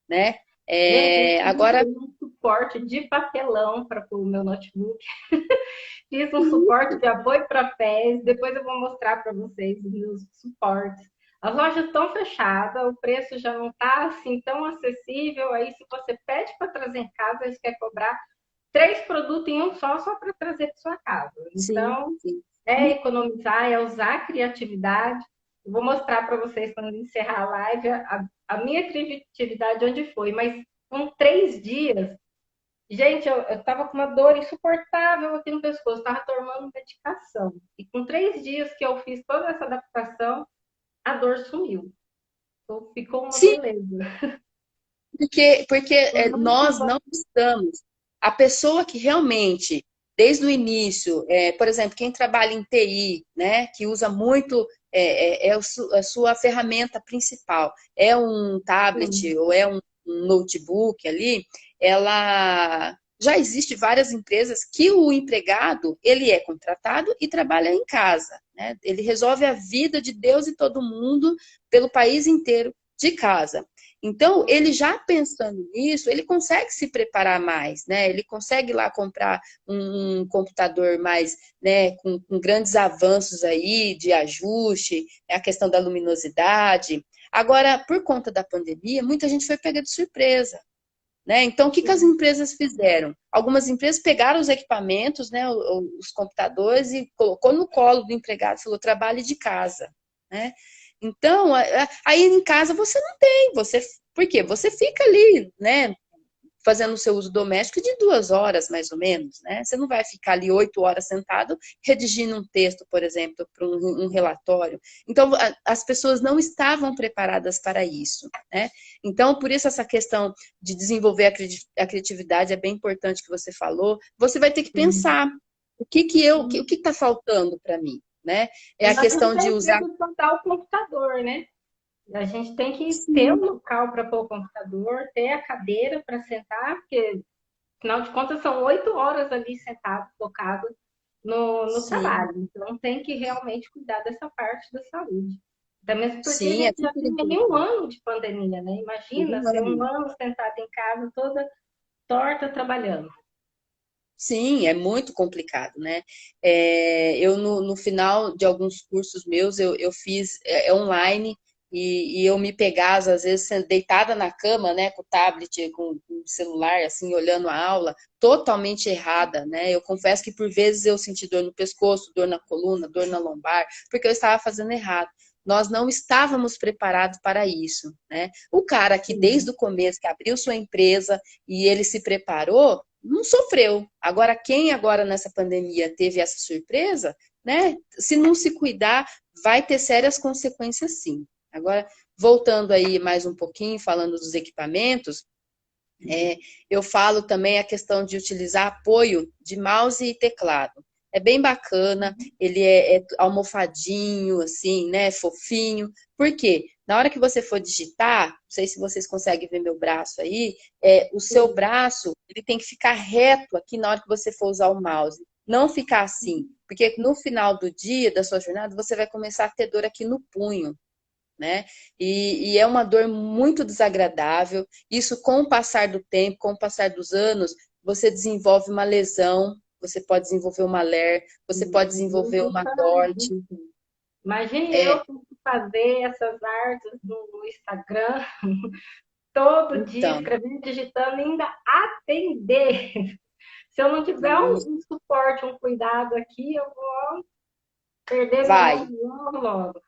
[SPEAKER 2] né?
[SPEAKER 1] Gente, eu
[SPEAKER 2] Agora,
[SPEAKER 1] fiz um suporte de papelão para o meu notebook. Fiz um suporte de apoio para pés. Depois eu vou mostrar para vocês os meus suportes. As lojas estão fechadas, o preço já não está assim tão acessível. Aí, se você pede para trazer em casa, eles querem cobrar 3 produtos em um só para trazer para sua casa.
[SPEAKER 2] sim,
[SPEAKER 1] Então,
[SPEAKER 2] sim.
[SPEAKER 1] é economizar, é usar a criatividade. Eu vou mostrar para vocês quando encerrar a live a minha criatividade onde foi, mas com 3 dias, gente, eu tava com uma dor insuportável aqui no pescoço, tava tomando medicação. E com 3 dias que eu fiz toda essa adaptação, a dor sumiu. Então, ficou uma
[SPEAKER 2] Sim,
[SPEAKER 1] beleza.
[SPEAKER 2] porque nós não estamos. A pessoa que realmente, desde o início, por exemplo, quem trabalha em TI, né, que usa muito, a sua ferramenta principal, é um tablet
[SPEAKER 1] Sim.
[SPEAKER 2] ou é um notebook ali, ela já existe várias empresas que o empregado ele é contratado e trabalha em casa, né? Ele resolve a vida de Deus e todo mundo pelo país inteiro de casa. Então, ele já pensando nisso, ele consegue se preparar mais, né? Ele consegue lá comprar um computador mais, né, com grandes avanços aí de ajuste, a questão da luminosidade. Agora, por conta da pandemia, muita gente foi pega de surpresa, né? Então, o que as empresas fizeram? Algumas empresas pegaram os equipamentos, né, os computadores e colocou no colo do empregado, falou, trabalhe de casa, né? Então, aí em casa você não tem, por quê? Você fica ali, né, fazendo o seu uso doméstico de 2 horas, mais ou menos, né? Você não vai ficar ali 8 horas sentado redigindo um texto, por exemplo, para um relatório. Então, as pessoas não estavam preparadas para isso, né? Então, por isso essa questão de desenvolver a criatividade é bem importante que você falou. Você vai ter que
[SPEAKER 1] Sim,
[SPEAKER 2] pensar o que está faltando para mim, né? É
[SPEAKER 1] e
[SPEAKER 2] a
[SPEAKER 1] nós não
[SPEAKER 2] questão de
[SPEAKER 1] temos
[SPEAKER 2] usar.
[SPEAKER 1] medo de botar o computador, né? A gente tem que ter
[SPEAKER 2] Sim,
[SPEAKER 1] um local para pôr o computador, ter a cadeira para sentar, porque, afinal de contas, são 8 horas ali sentado, focado no
[SPEAKER 2] sim,
[SPEAKER 1] trabalho. Então, tem que realmente cuidar dessa parte da saúde. Até mesmo porque a
[SPEAKER 2] sim, é
[SPEAKER 1] gente já
[SPEAKER 2] super
[SPEAKER 1] tem aí um
[SPEAKER 2] importante.
[SPEAKER 1] ano de pandemia, né? Imagina ser um
[SPEAKER 2] Humano.
[SPEAKER 1] ano sentada em casa, toda torta, trabalhando.
[SPEAKER 2] Sim, é muito complicado, né? Eu, no final de alguns cursos meus, eu fiz online e eu me pegava, às vezes, deitada na cama, né, com o tablet, com o celular, assim, olhando a aula, totalmente errada, né? Eu confesso que, por vezes, eu senti dor no pescoço, dor na coluna, dor na lombar, porque eu estava fazendo errado. Nós não estávamos preparados para isso, né? O cara que, desde
[SPEAKER 1] Sim.
[SPEAKER 2] o começo, que abriu sua empresa e ele se preparou, não sofreu. Agora, quem agora nessa pandemia teve essa surpresa, né? Se não se cuidar, vai ter sérias consequências, sim. Agora, voltando aí mais um pouquinho, falando dos equipamentos, eu falo também a questão de utilizar apoio de mouse e teclado. É bem bacana, ele é almofadinho, assim, né, fofinho. Por quê? Na hora que você for digitar, não sei se vocês conseguem ver meu braço aí, o seu
[SPEAKER 1] Sim.
[SPEAKER 2] braço ele tem que ficar reto aqui na hora que você for usar o mouse. Não ficar assim, porque no final do dia, da sua jornada, você vai começar a ter dor aqui no punho, né? E é uma dor muito desagradável. Isso, com o passar do tempo, com o passar dos anos, você desenvolve uma lesão, você pode desenvolver uma LER, você pode desenvolver uma torte.
[SPEAKER 1] Imagine eu
[SPEAKER 2] É,
[SPEAKER 1] tendo que fazer essas artes no Instagram todo dia,
[SPEAKER 2] então,
[SPEAKER 1] escrevendo, digitando e ainda atender. Se eu não tiver um suporte, um cuidado aqui, eu vou perder minha mão
[SPEAKER 2] vai,
[SPEAKER 1] de novo logo.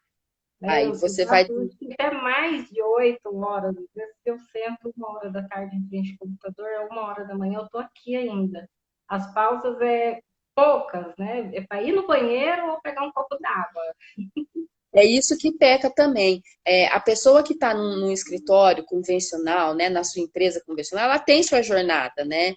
[SPEAKER 2] vai,
[SPEAKER 1] Eu
[SPEAKER 2] você vai.
[SPEAKER 1] faço até mais de 8 horas. Às vezes eu sento 1 hora da tarde em frente ao computador, é 1 hora da manhã, eu estou aqui ainda. As pausas é poucas, né? É para ir no banheiro ou pegar um copo d'água.
[SPEAKER 2] É isso que peca também. A pessoa que está num escritório convencional, né, na sua empresa convencional, ela tem sua jornada, né?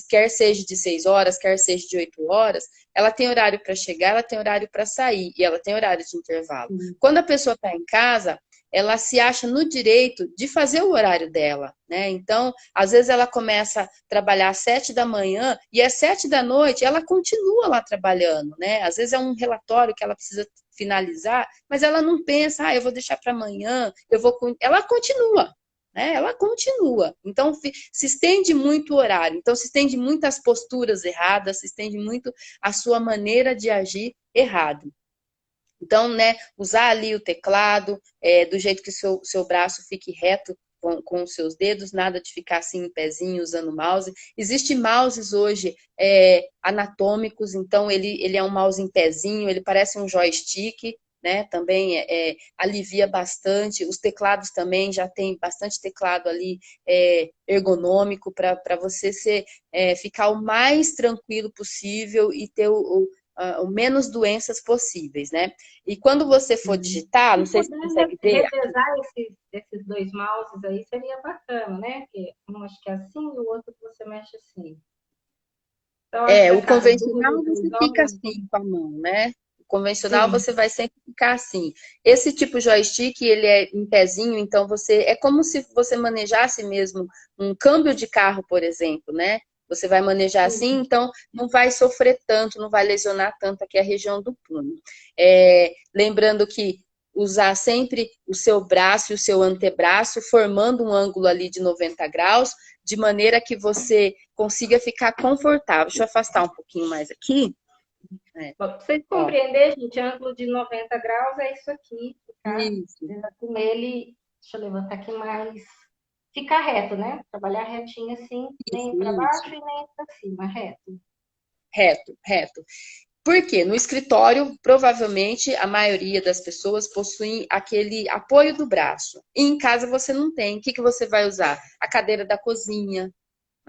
[SPEAKER 2] Quer seja de 6 horas, quer seja de 8 horas, ela tem horário para chegar, ela tem horário para sair e ela tem horário de intervalo. Quando a pessoa está em casa, ela se acha no direito de fazer o horário dela, né? Então, às vezes ela começa a trabalhar às 7 da manhã e às 7 da noite ela continua lá trabalhando, né? Às vezes é um relatório que ela precisa finalizar, mas ela não pensa, eu vou deixar para amanhã, ela continua, né? Ela continua. Então se estende muito o horário, então se estende muitas posturas erradas, se estende muito a sua maneira de agir errado. Então, né, usar ali o teclado, do jeito que o seu braço fique reto com os seus dedos, nada de ficar assim em pezinho usando o mouse. Existem mouses hoje anatômicos, então ele é um mouse em pezinho, ele parece um joystick, né? Também alivia bastante. Os teclados também já tem bastante teclado ali ergonômico para você ficar o mais tranquilo possível e ter o menos doenças possíveis, né? E quando você for digitar,
[SPEAKER 1] Se
[SPEAKER 2] não sei se
[SPEAKER 1] puder
[SPEAKER 2] você consegue ver.
[SPEAKER 1] revezar esses dois mouses aí, seria bacana, né? Que um acho que é assim e o outro que você mexe assim. Então, acho que
[SPEAKER 2] O
[SPEAKER 1] a cada
[SPEAKER 2] convencional
[SPEAKER 1] 2
[SPEAKER 2] você fica
[SPEAKER 1] horas.
[SPEAKER 2] assim com a mão, né? O convencional
[SPEAKER 1] Sim,
[SPEAKER 2] você vai sempre ficar assim. Esse tipo de joystick, ele é em pezinho, então é como se você manejasse mesmo um câmbio de carro, por exemplo, né? Você vai manejar assim,
[SPEAKER 1] sim.
[SPEAKER 2] então não vai sofrer tanto, não vai lesionar tanto aqui a região do punho. Lembrando que usar sempre o seu braço e o seu antebraço, formando um ângulo ali de 90 graus, de maneira que você consiga ficar confortável. Deixa eu afastar um pouquinho mais aqui.
[SPEAKER 1] Para vocês
[SPEAKER 2] Ó,
[SPEAKER 1] compreenderem, gente, ângulo de 90 graus é isso aqui. Ficar
[SPEAKER 2] isso,
[SPEAKER 1] com ele. Deixa eu levantar aqui mais. Ficar reto, né? Trabalhar retinho assim, nem para
[SPEAKER 2] isso.
[SPEAKER 1] baixo e nem para cima, reto.
[SPEAKER 2] Reto, reto. Por quê? No escritório, provavelmente a maioria das pessoas possuem aquele apoio do braço. E em casa você não tem. O que você vai usar? A cadeira da cozinha,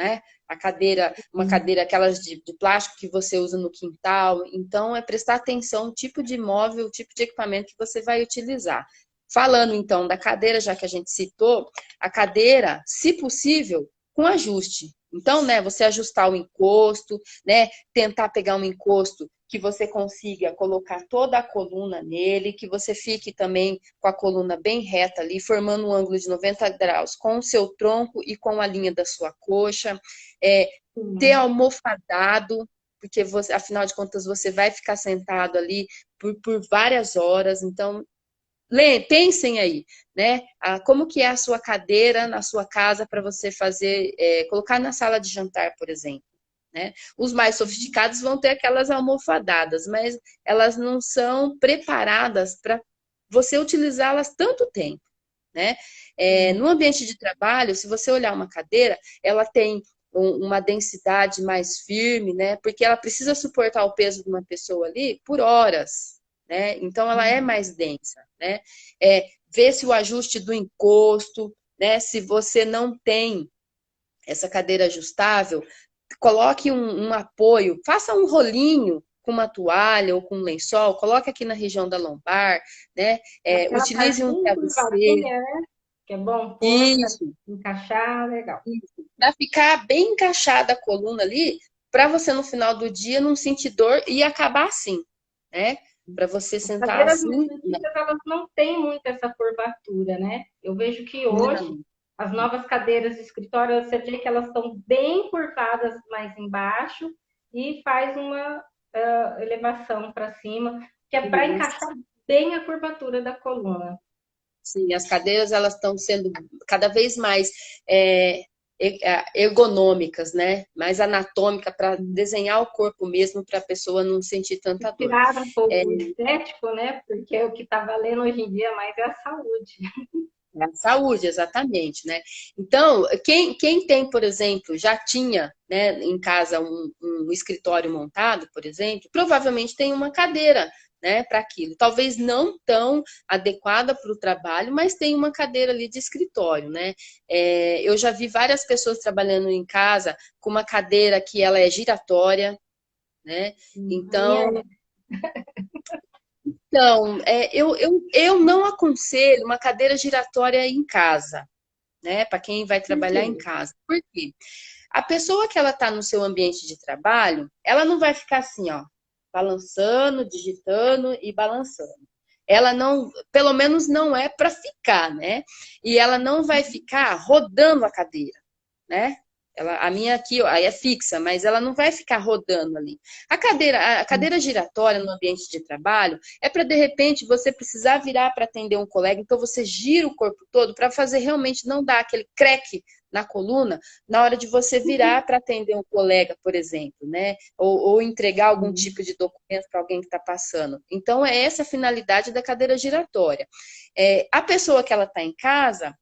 [SPEAKER 2] né? A cadeira, uma cadeira aquelas de plástico que você usa no quintal. Então, é prestar atenção no tipo de móvel, o tipo de equipamento que você vai utilizar. Falando, então, da cadeira, já que a gente citou, a cadeira, se possível, com ajuste. Então, né, você ajustar o encosto, né, tentar pegar um encosto que você consiga colocar toda a coluna nele, que você fique também com a coluna bem reta ali, formando um ângulo de 90 graus com o seu tronco e com a linha da sua coxa. Ter almofadado, porque você, afinal de contas você vai ficar sentado ali por várias horas, então pensem aí, né? Como que é a sua cadeira na sua casa para você fazer, colocar na sala de jantar, por exemplo. Né? Os mais sofisticados vão ter aquelas almofadadas, mas elas não são preparadas para você utilizá-las tanto tempo. Né? No ambiente de trabalho, se você olhar uma cadeira, ela tem uma densidade mais firme, né? Porque ela precisa suportar o peso de uma pessoa ali por horas, né? Então ela é mais densa, né? Ver se o ajuste do encosto, né? Se você não tem essa cadeira ajustável, coloque um apoio, faça um rolinho com uma toalha ou com um lençol, coloque aqui na região da lombar, né?
[SPEAKER 1] Aquela
[SPEAKER 2] Utilize
[SPEAKER 1] parte
[SPEAKER 2] um
[SPEAKER 1] bem
[SPEAKER 2] travesseiro.
[SPEAKER 1] curvadinha, né? Que é bom pôr para
[SPEAKER 2] Isso,
[SPEAKER 1] encaixar, legal.
[SPEAKER 2] isso. Para ficar bem encaixada a coluna ali, para você no final do dia não sentir dor e acabar assim, né? Para você
[SPEAKER 1] As
[SPEAKER 2] sentar
[SPEAKER 1] cadeiras
[SPEAKER 2] assim.
[SPEAKER 1] mais antigas, elas não têm muito essa curvatura, né? Eu vejo que hoje,
[SPEAKER 2] Não.
[SPEAKER 1] as novas cadeiras de escritório, você vê que elas estão bem curvadas mais embaixo e faz uma elevação para cima, que é para encaixar bem a curvatura da coluna.
[SPEAKER 2] Sim, as cadeiras elas estão sendo cada vez mais é, ergonômicas, né? Mais anatômica para desenhar o corpo mesmo para a pessoa não sentir tanta dor.
[SPEAKER 1] Tirar um pouco o estético, né? Porque o que está valendo hoje em dia mais é a saúde.
[SPEAKER 2] É a saúde, exatamente, né? Então, quem tem, por exemplo, já tinha, né, em casa um escritório montado, por exemplo, provavelmente tem uma cadeira, né, para aquilo. Talvez não tão adequada para o trabalho, mas tem uma cadeira ali de escritório, né? Eu já vi várias pessoas trabalhando em casa com uma cadeira que ela é giratória, né? Então,
[SPEAKER 1] Minha,
[SPEAKER 2] eu não aconselho uma cadeira giratória em casa, né? Para quem vai
[SPEAKER 1] por
[SPEAKER 2] trabalhar em
[SPEAKER 1] quê?
[SPEAKER 2] casa. Por quê? A pessoa que ela está no seu ambiente de trabalho, ela não vai ficar assim, ó, balançando, digitando e balançando. Ela não, pelo menos não é para ficar, né? E ela não vai ficar rodando a cadeira, né? A minha aqui, ó, aí é fixa, mas ela não vai ficar rodando ali. A cadeira giratória no ambiente de trabalho é para, de repente, você precisar virar para atender um colega, então você gira o corpo todo para fazer realmente não dar aquele creque na coluna na hora de você virar para atender um colega, por exemplo, né? Ou entregar algum tipo de documento para alguém que está passando. Então, é essa a finalidade da cadeira giratória. A pessoa que ela está em casa,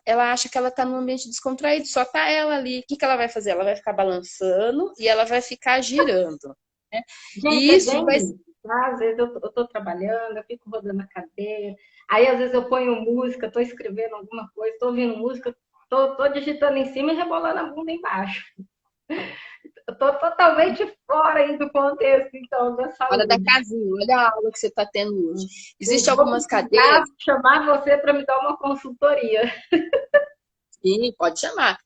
[SPEAKER 2] ela acha que ela está num ambiente descontraído, só está ela ali. O que ela vai fazer? Ela vai ficar balançando e ela vai ficar girando. Né?
[SPEAKER 1] Gente,
[SPEAKER 2] E
[SPEAKER 1] é
[SPEAKER 2] isso
[SPEAKER 1] bem
[SPEAKER 2] vai.
[SPEAKER 1] isso. Tá? Às vezes eu tô trabalhando, eu fico rodando a cadeira, aí às vezes eu ponho música, tô escrevendo alguma coisa, tô ouvindo música, tô digitando em cima e rebolando a bunda embaixo. Eu tô totalmente fora aí do contexto, então, da
[SPEAKER 2] Hora da
[SPEAKER 1] saúde.
[SPEAKER 2] casinha, olha a aula que você está tendo hoje.
[SPEAKER 1] Eu
[SPEAKER 2] Existem
[SPEAKER 1] vou
[SPEAKER 2] algumas
[SPEAKER 1] precisar
[SPEAKER 2] cadeiras,
[SPEAKER 1] chamar você para me dar uma consultoria.
[SPEAKER 2] sim, pode chamar.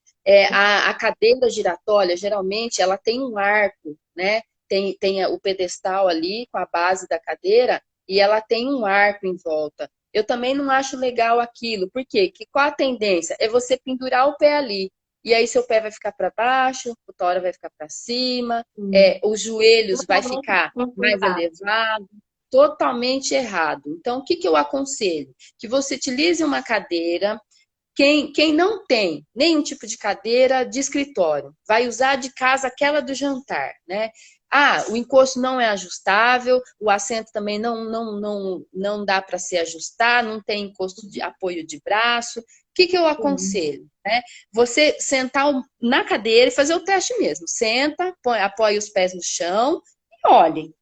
[SPEAKER 2] A cadeira giratória, geralmente, ela tem um arco, né? Tem o pedestal ali com a base da cadeira e ela tem um arco em volta. Eu também não acho legal aquilo. Por quê? Qual a tendência? É você pendurar o pé ali. E aí seu pé vai ficar para baixo, o tora vai ficar para cima, os joelhos vai
[SPEAKER 1] Totalmente
[SPEAKER 2] ficar mais
[SPEAKER 1] desconfortável.
[SPEAKER 2] elevado, totalmente errado. Então, o que eu aconselho? Que você utilize uma cadeira. Quem não tem nenhum tipo de cadeira de escritório, vai usar de casa aquela do jantar, né? O encosto não é ajustável, o assento também não dá para se ajustar, não tem encosto de apoio de braço. O que eu aconselho? Né? Você sentar na cadeira e fazer o teste mesmo. Senta, apoia os pés no chão e olhe.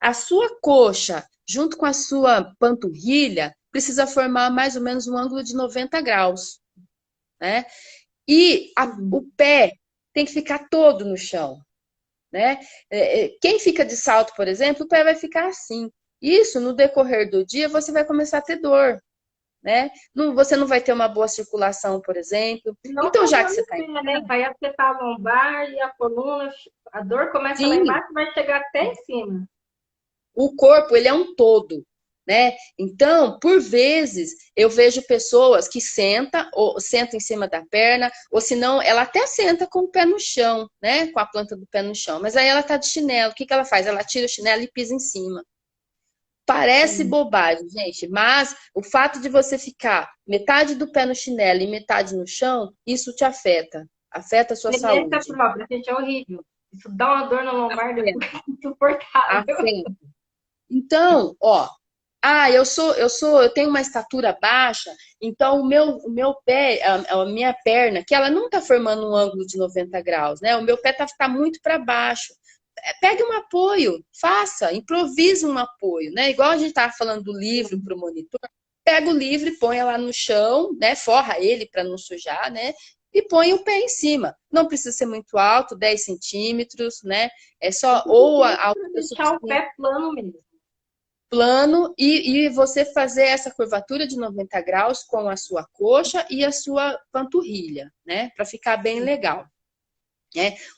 [SPEAKER 2] A sua coxa, junto com a sua panturrilha, precisa formar mais ou menos um ângulo de 90 graus, né? E o pé tem que ficar todo no chão, né? Quem fica de salto, por exemplo, o pé vai ficar assim. Isso, no decorrer do dia, você vai começar a ter dor, né? Você não vai ter uma boa circulação, por exemplo.
[SPEAKER 1] Não
[SPEAKER 2] Então,
[SPEAKER 1] só
[SPEAKER 2] já que
[SPEAKER 1] dor
[SPEAKER 2] você
[SPEAKER 1] no
[SPEAKER 2] está em
[SPEAKER 1] pé, né? Vai afetar a lombar e a coluna. A dor começa lá
[SPEAKER 2] sim,
[SPEAKER 1] embaixo e vai chegar até em cima.
[SPEAKER 2] o corpo, ele é um todo, né? Então, por vezes, eu vejo pessoas que sentam, ou sentam em cima da perna, ou senão, ela até senta com o pé no chão, né? Com a planta do pé no chão. Mas aí ela tá de chinelo. O que que ela faz? Ela tira o chinelo e pisa em cima. Parece
[SPEAKER 1] Sim.
[SPEAKER 2] bobagem, gente, mas o fato de você ficar metade do pé no chinelo e metade no chão, isso te afeta. Afeta a sua
[SPEAKER 1] Experiência
[SPEAKER 2] saúde.
[SPEAKER 1] própria, gente, é horrível. Isso dá uma dor na lombar depois
[SPEAKER 2] Afeta,
[SPEAKER 1] insuportável.
[SPEAKER 2] afeta. Então, ó, eu tenho uma estatura baixa, então o meu pé, a minha perna, que ela não tá formando um ângulo de 90 graus, né? O meu pé tá muito para baixo. Pegue um apoio, faça, improvise um apoio, né? Igual a gente tava falando do livro para o monitor, pega o livro e põe lá no chão, né? Forra ele para não sujar, né? E põe o pé em cima. Não precisa ser muito alto, 10 centímetros, né? É
[SPEAKER 1] O
[SPEAKER 2] só, ou a
[SPEAKER 1] suficiente para
[SPEAKER 2] altura
[SPEAKER 1] deixar o
[SPEAKER 2] suficiente,
[SPEAKER 1] pé plano mesmo.
[SPEAKER 2] plano, e você fazer essa curvatura de 90 graus com a sua coxa e a sua panturrilha, né? Para ficar bem legal.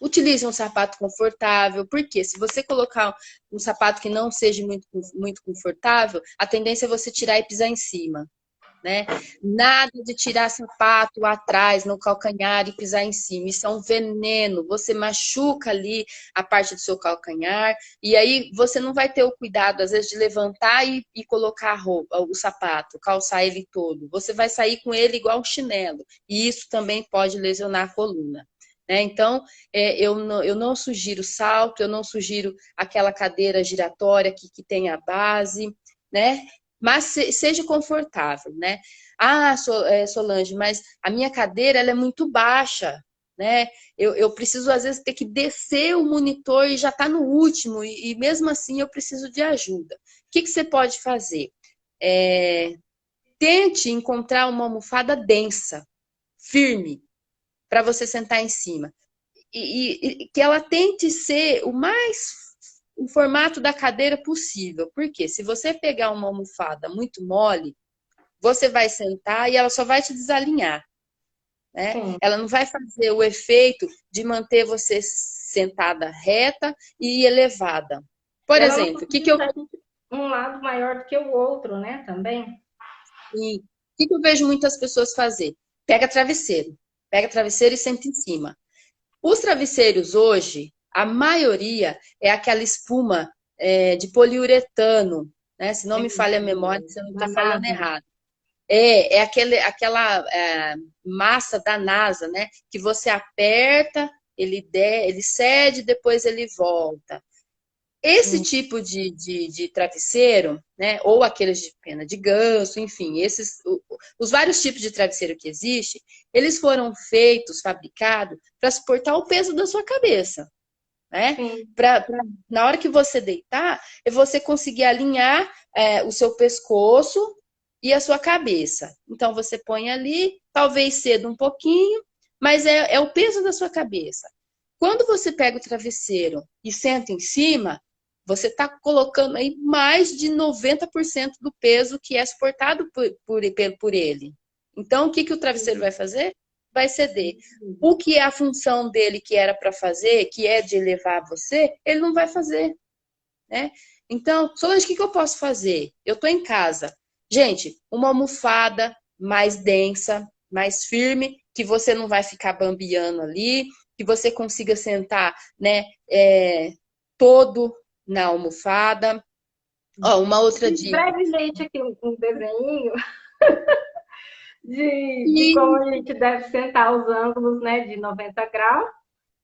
[SPEAKER 2] Utilize um sapato confortável, porque se você colocar um sapato que não seja muito confortável, a tendência é você tirar e pisar em cima, né? Nada de tirar sapato atrás, no calcanhar e pisar em cima. Isso é um veneno. Você machuca ali a parte do seu calcanhar e aí você não vai ter o cuidado, às vezes, de levantar e colocar a roupa, o sapato, calçar ele todo. Você vai sair com ele igual um chinelo. E isso também pode lesionar a coluna. Né? Então, eu não sugiro salto, eu não sugiro aquela cadeira giratória que tem a base, né? Mas seja confortável, né? Ah, Solange, mas a minha cadeira ela é muito baixa, né? Eu preciso, às vezes, ter que descer o monitor e já está no último, e mesmo assim eu preciso de ajuda. O que você pode fazer? Tente encontrar uma almofada densa, firme, para você sentar em cima. E que ela tente ser o formato da cadeira possível. Porque se você pegar uma almofada muito mole, você vai sentar e ela só vai te desalinhar, né?
[SPEAKER 1] Sim.
[SPEAKER 2] Ela não vai fazer o efeito de manter você sentada reta e elevada.
[SPEAKER 1] E
[SPEAKER 2] Por
[SPEAKER 1] ela não
[SPEAKER 2] exemplo,
[SPEAKER 1] facilita um lado maior do que o outro, né? Também.
[SPEAKER 2] o que eu vejo muitas pessoas fazer? Pega travesseiro e senta em cima. Os travesseiros hoje, a maioria é aquela espuma de poliuretano, né? Se não me falha a memória, se eu não
[SPEAKER 1] Da
[SPEAKER 2] estou falando
[SPEAKER 1] NASA.
[SPEAKER 2] errado. Aquela massa da NASA, né? Que você aperta, ele cede, depois ele volta. Esse
[SPEAKER 1] Sim.
[SPEAKER 2] tipo de travesseiro, né? Ou aqueles de pena de ganso, enfim, os vários tipos de travesseiro que existem, eles foram feitos, fabricados, para suportar o peso da sua cabeça, né?
[SPEAKER 1] Sim.
[SPEAKER 2] Na hora que você deitar, você conseguir alinhar o seu pescoço e a sua cabeça. Então, você põe ali, talvez ceda um pouquinho, mas é o peso da sua cabeça. Quando você pega o travesseiro e senta em cima, você está colocando aí mais de 90% do peso que é suportado por ele. Então, o que o travesseiro vai fazer? Vai ceder. O que é a função dele que era para fazer, que é de elevar você, ele não vai fazer, né? Então, Solange, o que eu posso fazer? Eu estou em casa. Gente, uma almofada mais densa, mais firme, que você não vai ficar bambeando ali, que você consiga sentar, né, todo na almofada. Ó, uma outra
[SPEAKER 1] Fiz
[SPEAKER 2] dica.
[SPEAKER 1] brevemente aqui um desenho de como
[SPEAKER 2] E,
[SPEAKER 1] a gente deve sentar os ângulos, né, de 90 graus.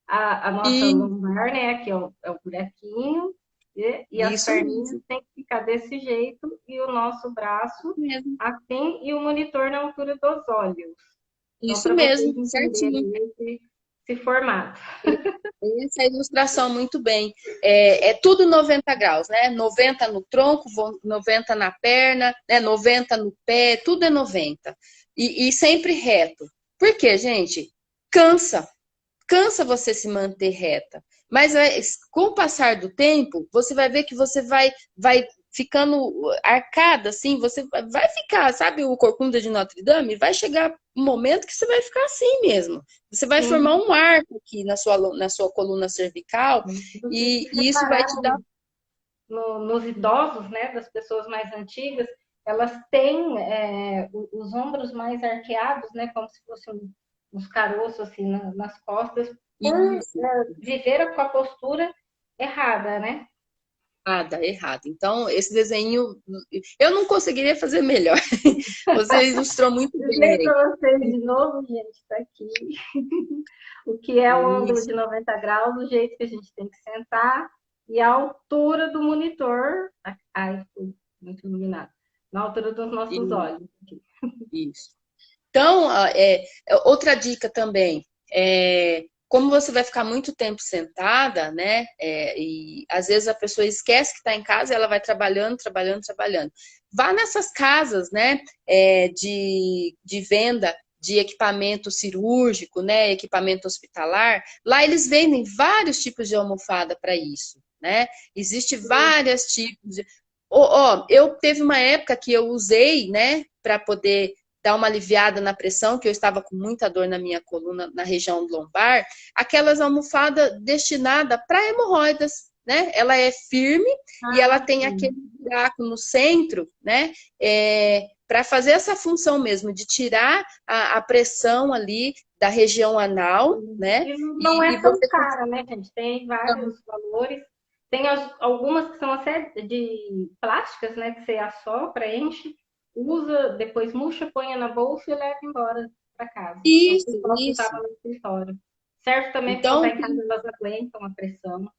[SPEAKER 1] A nossa
[SPEAKER 2] e
[SPEAKER 1] lombar, né, aqui é o buraquinho, e as
[SPEAKER 2] isso
[SPEAKER 1] perninhas
[SPEAKER 2] mesmo,
[SPEAKER 1] têm que ficar desse jeito, e o nosso braço
[SPEAKER 2] mesmo.
[SPEAKER 1] assim, e o monitor na altura dos olhos. Então,
[SPEAKER 2] Isso
[SPEAKER 1] para vocês
[SPEAKER 2] mesmo,
[SPEAKER 1] entenderem
[SPEAKER 2] certinho.
[SPEAKER 1] esse formato.
[SPEAKER 2] Essa ilustração muito bem. É tudo 90 graus, né? 90 no tronco, 90 na perna, né? 90 no pé, tudo é 90. E sempre reto. Por quê, gente? Cansa. cansa você se manter reta. Mas com o passar do tempo, você vai ver que você vai ficando arcada, assim, você vai ficar, sabe o Corcunda de Notre Dame? Vai chegar um momento que você vai ficar assim mesmo. Você vai formar
[SPEAKER 1] Sim.
[SPEAKER 2] um arco aqui na sua coluna cervical
[SPEAKER 1] Inclusive,
[SPEAKER 2] e isso vai te dar...
[SPEAKER 1] nos idosos, né, das pessoas mais antigas, elas têm os ombros mais arqueados, né, como se fossem uns caroços assim nas costas, por
[SPEAKER 2] Isso.
[SPEAKER 1] viver com a postura errada, né?
[SPEAKER 2] Errado. Então, esse desenho eu não conseguiria fazer melhor. Você ilustrou muito
[SPEAKER 1] Desenho
[SPEAKER 2] bem.
[SPEAKER 1] para vocês de novo, gente, está aqui. O que é o ângulo
[SPEAKER 2] Isso,
[SPEAKER 1] de 90 graus, o jeito que a gente tem que sentar e a altura do monitor. Ai, ficou muito iluminado. Na altura dos nossos
[SPEAKER 2] isso,
[SPEAKER 1] olhos.
[SPEAKER 2] isso. Então, outra dica também, como você vai ficar muito tempo sentada, né? E às vezes a pessoa esquece que está em casa e ela vai trabalhando, trabalhando, trabalhando. Vá nessas casas, né? De venda de equipamento cirúrgico, né? Equipamento hospitalar. Lá eles vendem vários tipos de almofada para isso, né? Existe vários tipos de... eu teve uma época que eu usei, né? Para poder dar uma aliviada na pressão, que eu estava com muita dor na minha coluna, na região lombar, aquelas almofadas destinadas para hemorroidas, né? Ela é firme e ela tem aquele buraco no centro, né? Para fazer essa função mesmo, de tirar a pressão ali da região anal, né?
[SPEAKER 1] E não
[SPEAKER 2] E
[SPEAKER 1] é tão
[SPEAKER 2] você
[SPEAKER 1] cara, né, gente? Tem vários valores. Tem algumas que são até de plásticas, né? Que você assopra, enche, usa, depois murcha, põe na bolsa e leva embora para casa. Então, o
[SPEAKER 2] isso,
[SPEAKER 1] pessoal que
[SPEAKER 2] isso.
[SPEAKER 1] usava no escritório. Serve também para botar
[SPEAKER 2] Então,
[SPEAKER 1] em casa, elas aguentam a pressão.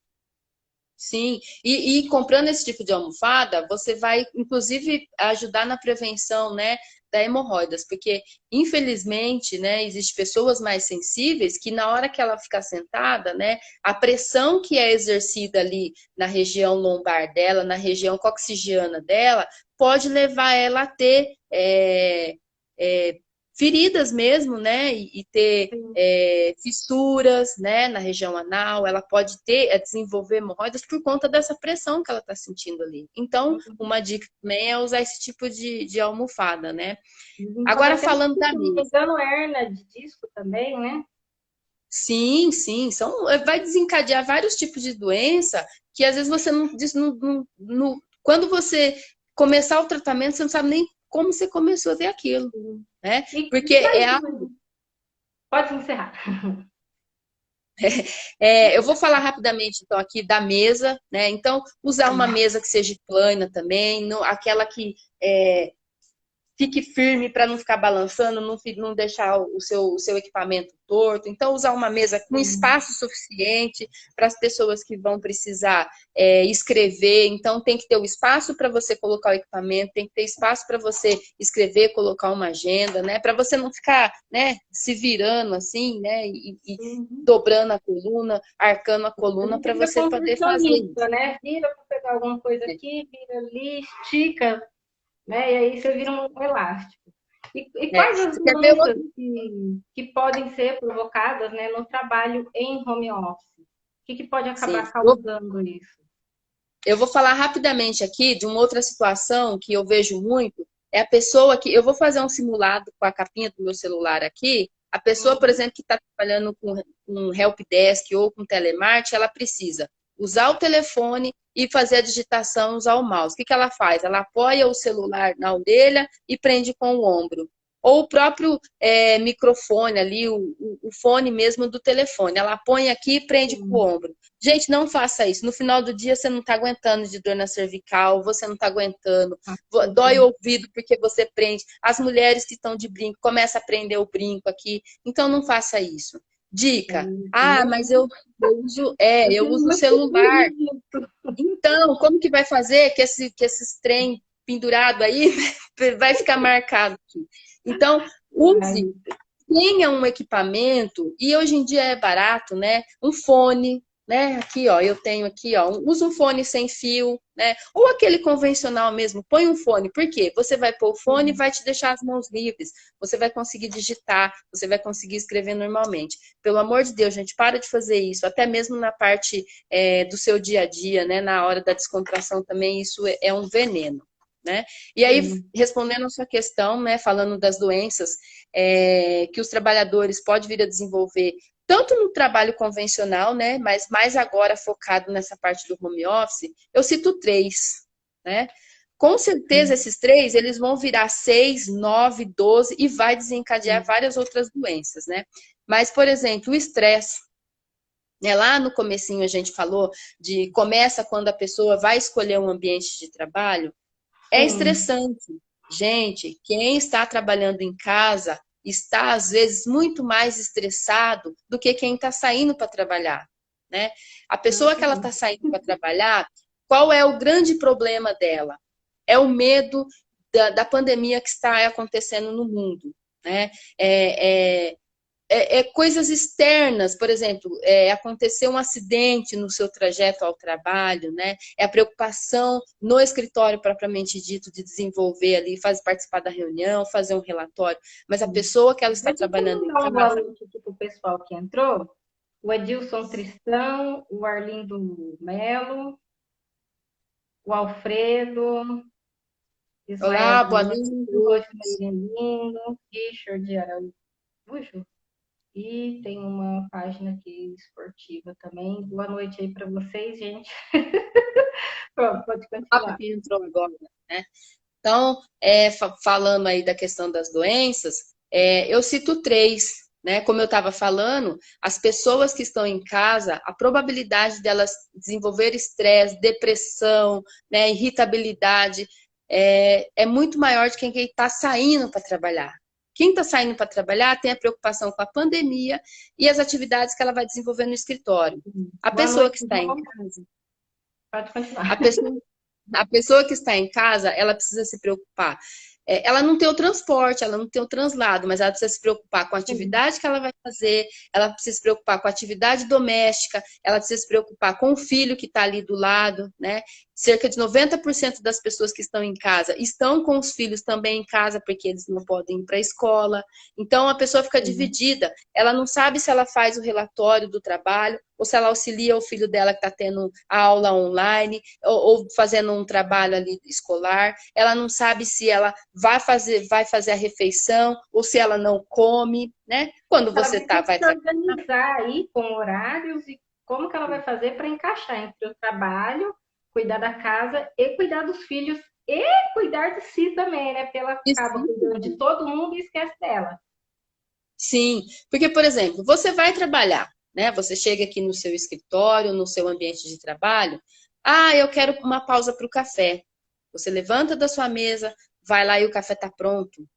[SPEAKER 2] sim, e comprando esse tipo de almofada, você vai, inclusive, ajudar na prevenção, né, da hemorroidas, porque, infelizmente, né, existem pessoas mais sensíveis que na hora que ela ficar sentada, né, a pressão que é exercida ali na região lombar dela, na região coxigiana dela, pode levar ela a ter é, feridas mesmo, né, e ter fissuras, né, na região anal, ela pode desenvolver hemorroidas por conta dessa pressão que ela está sentindo ali. Então, uma dica também é usar esse tipo de almofada, né?
[SPEAKER 1] Pode
[SPEAKER 2] Agora,
[SPEAKER 1] até,
[SPEAKER 2] falando da
[SPEAKER 1] se não me
[SPEAKER 2] mesa.
[SPEAKER 1] engano, hérnia de disco também, né?
[SPEAKER 2] Sim, sim, vai desencadear vários tipos de doença que às vezes você quando você começar o tratamento, você não sabe nem como você começou a ver aquilo, né? Porque
[SPEAKER 1] Pode encerrar.
[SPEAKER 2] Eu vou falar rapidamente, então, aqui da mesa, né? Então, usar uma mesa que seja plana também, aquela que fique firme para não ficar balançando, não deixar o seu equipamento torto. Então, usar uma mesa com espaço suficiente para as pessoas que vão precisar escrever. Então, tem que ter o espaço para você colocar o equipamento, tem que ter espaço para você escrever, colocar uma agenda, né? Para você não ficar, né, se virando assim, né? E dobrando a coluna, arcando a coluna para
[SPEAKER 1] Vira
[SPEAKER 2] você poder fazer
[SPEAKER 1] contorcionista,
[SPEAKER 2] isso.
[SPEAKER 1] né? Vira para pegar alguma coisa aqui, vira ali, estica, né? E aí você vira um elástico. E quais as
[SPEAKER 2] Você quer ver
[SPEAKER 1] doenças que podem ser provocadas, né, no trabalho em home office? O que pode
[SPEAKER 2] Sim.
[SPEAKER 1] acabar causando isso?
[SPEAKER 2] Eu vou falar rapidamente aqui de uma outra situação que eu vejo muito. É a pessoa que... Eu vou fazer um simulado com a capinha do meu celular aqui. A pessoa, por exemplo, que está trabalhando com helpdesk ou com telemarketing, ela precisa usar o telefone e fazer a digitação, usar o mouse. O que ela faz? Ela apoia o celular na orelha e prende com o ombro. Ou o próprio microfone ali, o fone mesmo do telefone. Ela põe aqui e prende com o ombro. Gente, não faça isso. No final do dia, você não está aguentando de dor na cervical, você não está aguentando. Dói o ouvido porque você prende. As mulheres que estão de brinco, começa a prender o brinco aqui. Então, não faça isso. Dica. Mas eu uso o celular. Então, como que vai fazer que esses trem pendurado aí vai ficar marcado aqui? Então, tenha um equipamento, e hoje em dia é barato, né? Um fone, né? Aqui, ó, eu tenho aqui, ó, usa um fone sem fio, né? Ou aquele convencional mesmo, põe um fone. Por quê? Você vai pôr o fone e vai te deixar as mãos livres. Você vai conseguir digitar, você vai conseguir escrever normalmente. Pelo amor de Deus, gente, para de fazer isso. Até mesmo na parte do seu dia a dia, né? Na hora da descontração também, isso é um veneno. Né? E aí,
[SPEAKER 1] Sim.
[SPEAKER 2] respondendo a sua questão, né, falando das doenças que os trabalhadores podem vir a desenvolver, tanto no trabalho convencional, né, mas mais agora focado nessa parte do home office, eu cito três, né? Com certeza esses três, eles vão virar 6, 9, 12 e vai desencadear várias outras doenças, né? Mas, por exemplo, o estresse, né? Lá no comecinho a gente falou de começa quando a pessoa vai escolher um ambiente de trabalho, é
[SPEAKER 1] Sim.
[SPEAKER 2] estressante. Gente, quem está trabalhando em casa está, às vezes, muito mais estressado do que quem está saindo para trabalhar, né? A pessoa que ela está saindo para trabalhar, qual é o grande problema dela? É o medo da pandemia que está acontecendo no mundo, né? É, coisas externas, por exemplo, aconteceu um acidente no seu trajeto ao trabalho, né? É a preocupação no escritório propriamente dito de desenvolver ali, fazer participar da reunião, fazer um relatório, mas a pessoa que ela está
[SPEAKER 1] Deixa eu
[SPEAKER 2] trabalhando em
[SPEAKER 1] mandar uma boa
[SPEAKER 2] casa,
[SPEAKER 1] noite aqui pro pessoal que entrou. O Edilson Tristão, o Arlindo Melo, o Alfredo, Ismael
[SPEAKER 2] olá, boa
[SPEAKER 1] Dias,
[SPEAKER 2] noite.
[SPEAKER 1] Rosemaria Lindo, Richard Araújo. E tem uma página aqui esportiva também. Boa noite aí para vocês, gente. Pronto, pode
[SPEAKER 2] Papo
[SPEAKER 1] continuar.
[SPEAKER 2] que entrou agora, né? Então, falando aí da questão das doenças, eu cito três, né? Como eu estava falando, as pessoas que estão em casa, a probabilidade delas desenvolver estresse, depressão, né, irritabilidade, é muito maior de quem está saindo para trabalhar. Quem está saindo para trabalhar tem a preocupação com a pandemia e as atividades que ela vai desenvolver no escritório. A
[SPEAKER 1] Boa
[SPEAKER 2] pessoa
[SPEAKER 1] noite,
[SPEAKER 2] que está em
[SPEAKER 1] João.
[SPEAKER 2] casa,
[SPEAKER 1] Pode
[SPEAKER 2] a
[SPEAKER 1] continuar.
[SPEAKER 2] pessoa a pessoa que está em casa, ela precisa se preocupar. Ela não tem o transporte, ela não tem o translado, mas ela precisa se preocupar com a
[SPEAKER 1] Sim.
[SPEAKER 2] atividade que ela vai fazer, ela precisa se preocupar com a atividade doméstica, ela precisa se preocupar com o filho que está ali do lado, né? Cerca de 90% das pessoas que estão em casa estão com os filhos também em casa, porque eles não podem ir para a escola. Então, a pessoa fica
[SPEAKER 1] Sim.
[SPEAKER 2] dividida. Ela não sabe se ela faz o relatório do trabalho ou se ela auxilia o filho dela que está tendo a aula online ou fazendo um trabalho ali escolar. Ela não sabe se ela vai fazer a refeição ou se ela não come, né? Quando
[SPEAKER 1] Ela
[SPEAKER 2] você
[SPEAKER 1] vai ter que
[SPEAKER 2] vai
[SPEAKER 1] se
[SPEAKER 2] trabalhar.
[SPEAKER 1] organizar aí com horários e como que ela vai fazer para encaixar entre o trabalho, cuidar da casa e cuidar dos filhos e cuidar de si também, né? Porque ela acaba cuidando de todo mundo e esquece dela.
[SPEAKER 2] Sim, porque, por exemplo, você vai trabalhar, né? Você chega aqui no seu escritório, no seu ambiente de trabalho. Ah, eu quero uma pausa para o café. Você levanta da sua mesa, vai lá e o café está pronto.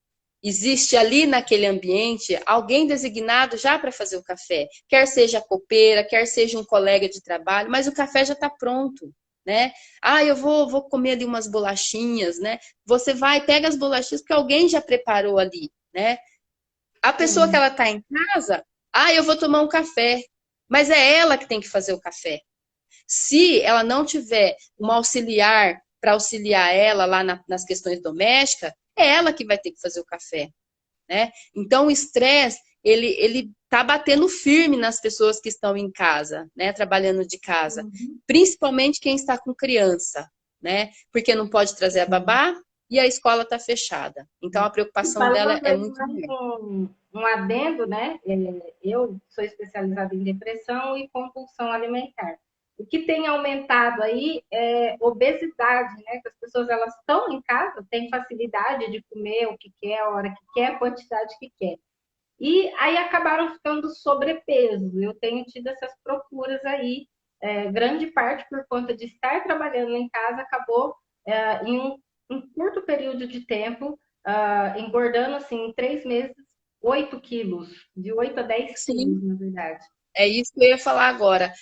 [SPEAKER 2] Existe ali naquele ambiente alguém designado já para fazer o café, quer seja a copeira, quer seja um colega de trabalho, mas o café já está pronto, né? Ah, eu vou comer ali umas bolachinhas, né? Você vai, pega as bolachinhas porque alguém já preparou ali, né? A pessoa que
[SPEAKER 1] Sim.
[SPEAKER 2] ela está em casa, ah, eu vou tomar um café, mas é ela que tem que fazer o café. Se ela não tiver uma auxiliar para auxiliar ela lá nas questões domésticas, é ela que vai ter que fazer o café, né? Então o estresse ele tá batendo firme nas pessoas que estão em casa, né, trabalhando de casa,
[SPEAKER 1] Uhum.
[SPEAKER 2] principalmente quem está com criança, né? Porque não pode trazer a
[SPEAKER 1] Sim.
[SPEAKER 2] babá e a escola está fechada. Então a
[SPEAKER 1] E
[SPEAKER 2] preocupação dela
[SPEAKER 1] falando
[SPEAKER 2] é
[SPEAKER 1] aí
[SPEAKER 2] muito
[SPEAKER 1] mais
[SPEAKER 2] maior.
[SPEAKER 1] um adendo, né? Eu sou especializada em depressão e compulsão alimentar. O que tem aumentado aí é obesidade, né? Que as pessoas elas estão em casa, têm facilidade de comer o que quer, a hora que quer, a quantidade que quer. E aí acabaram ficando sobrepeso. Eu tenho tido essas procuras aí, grande parte por conta de estar trabalhando em casa, acabou em um curto período de tempo, engordando assim, em 3 meses, 8 quilos, de 8 a 10 quilos,
[SPEAKER 2] Sim,
[SPEAKER 1] na verdade.
[SPEAKER 2] É isso que eu ia falar agora.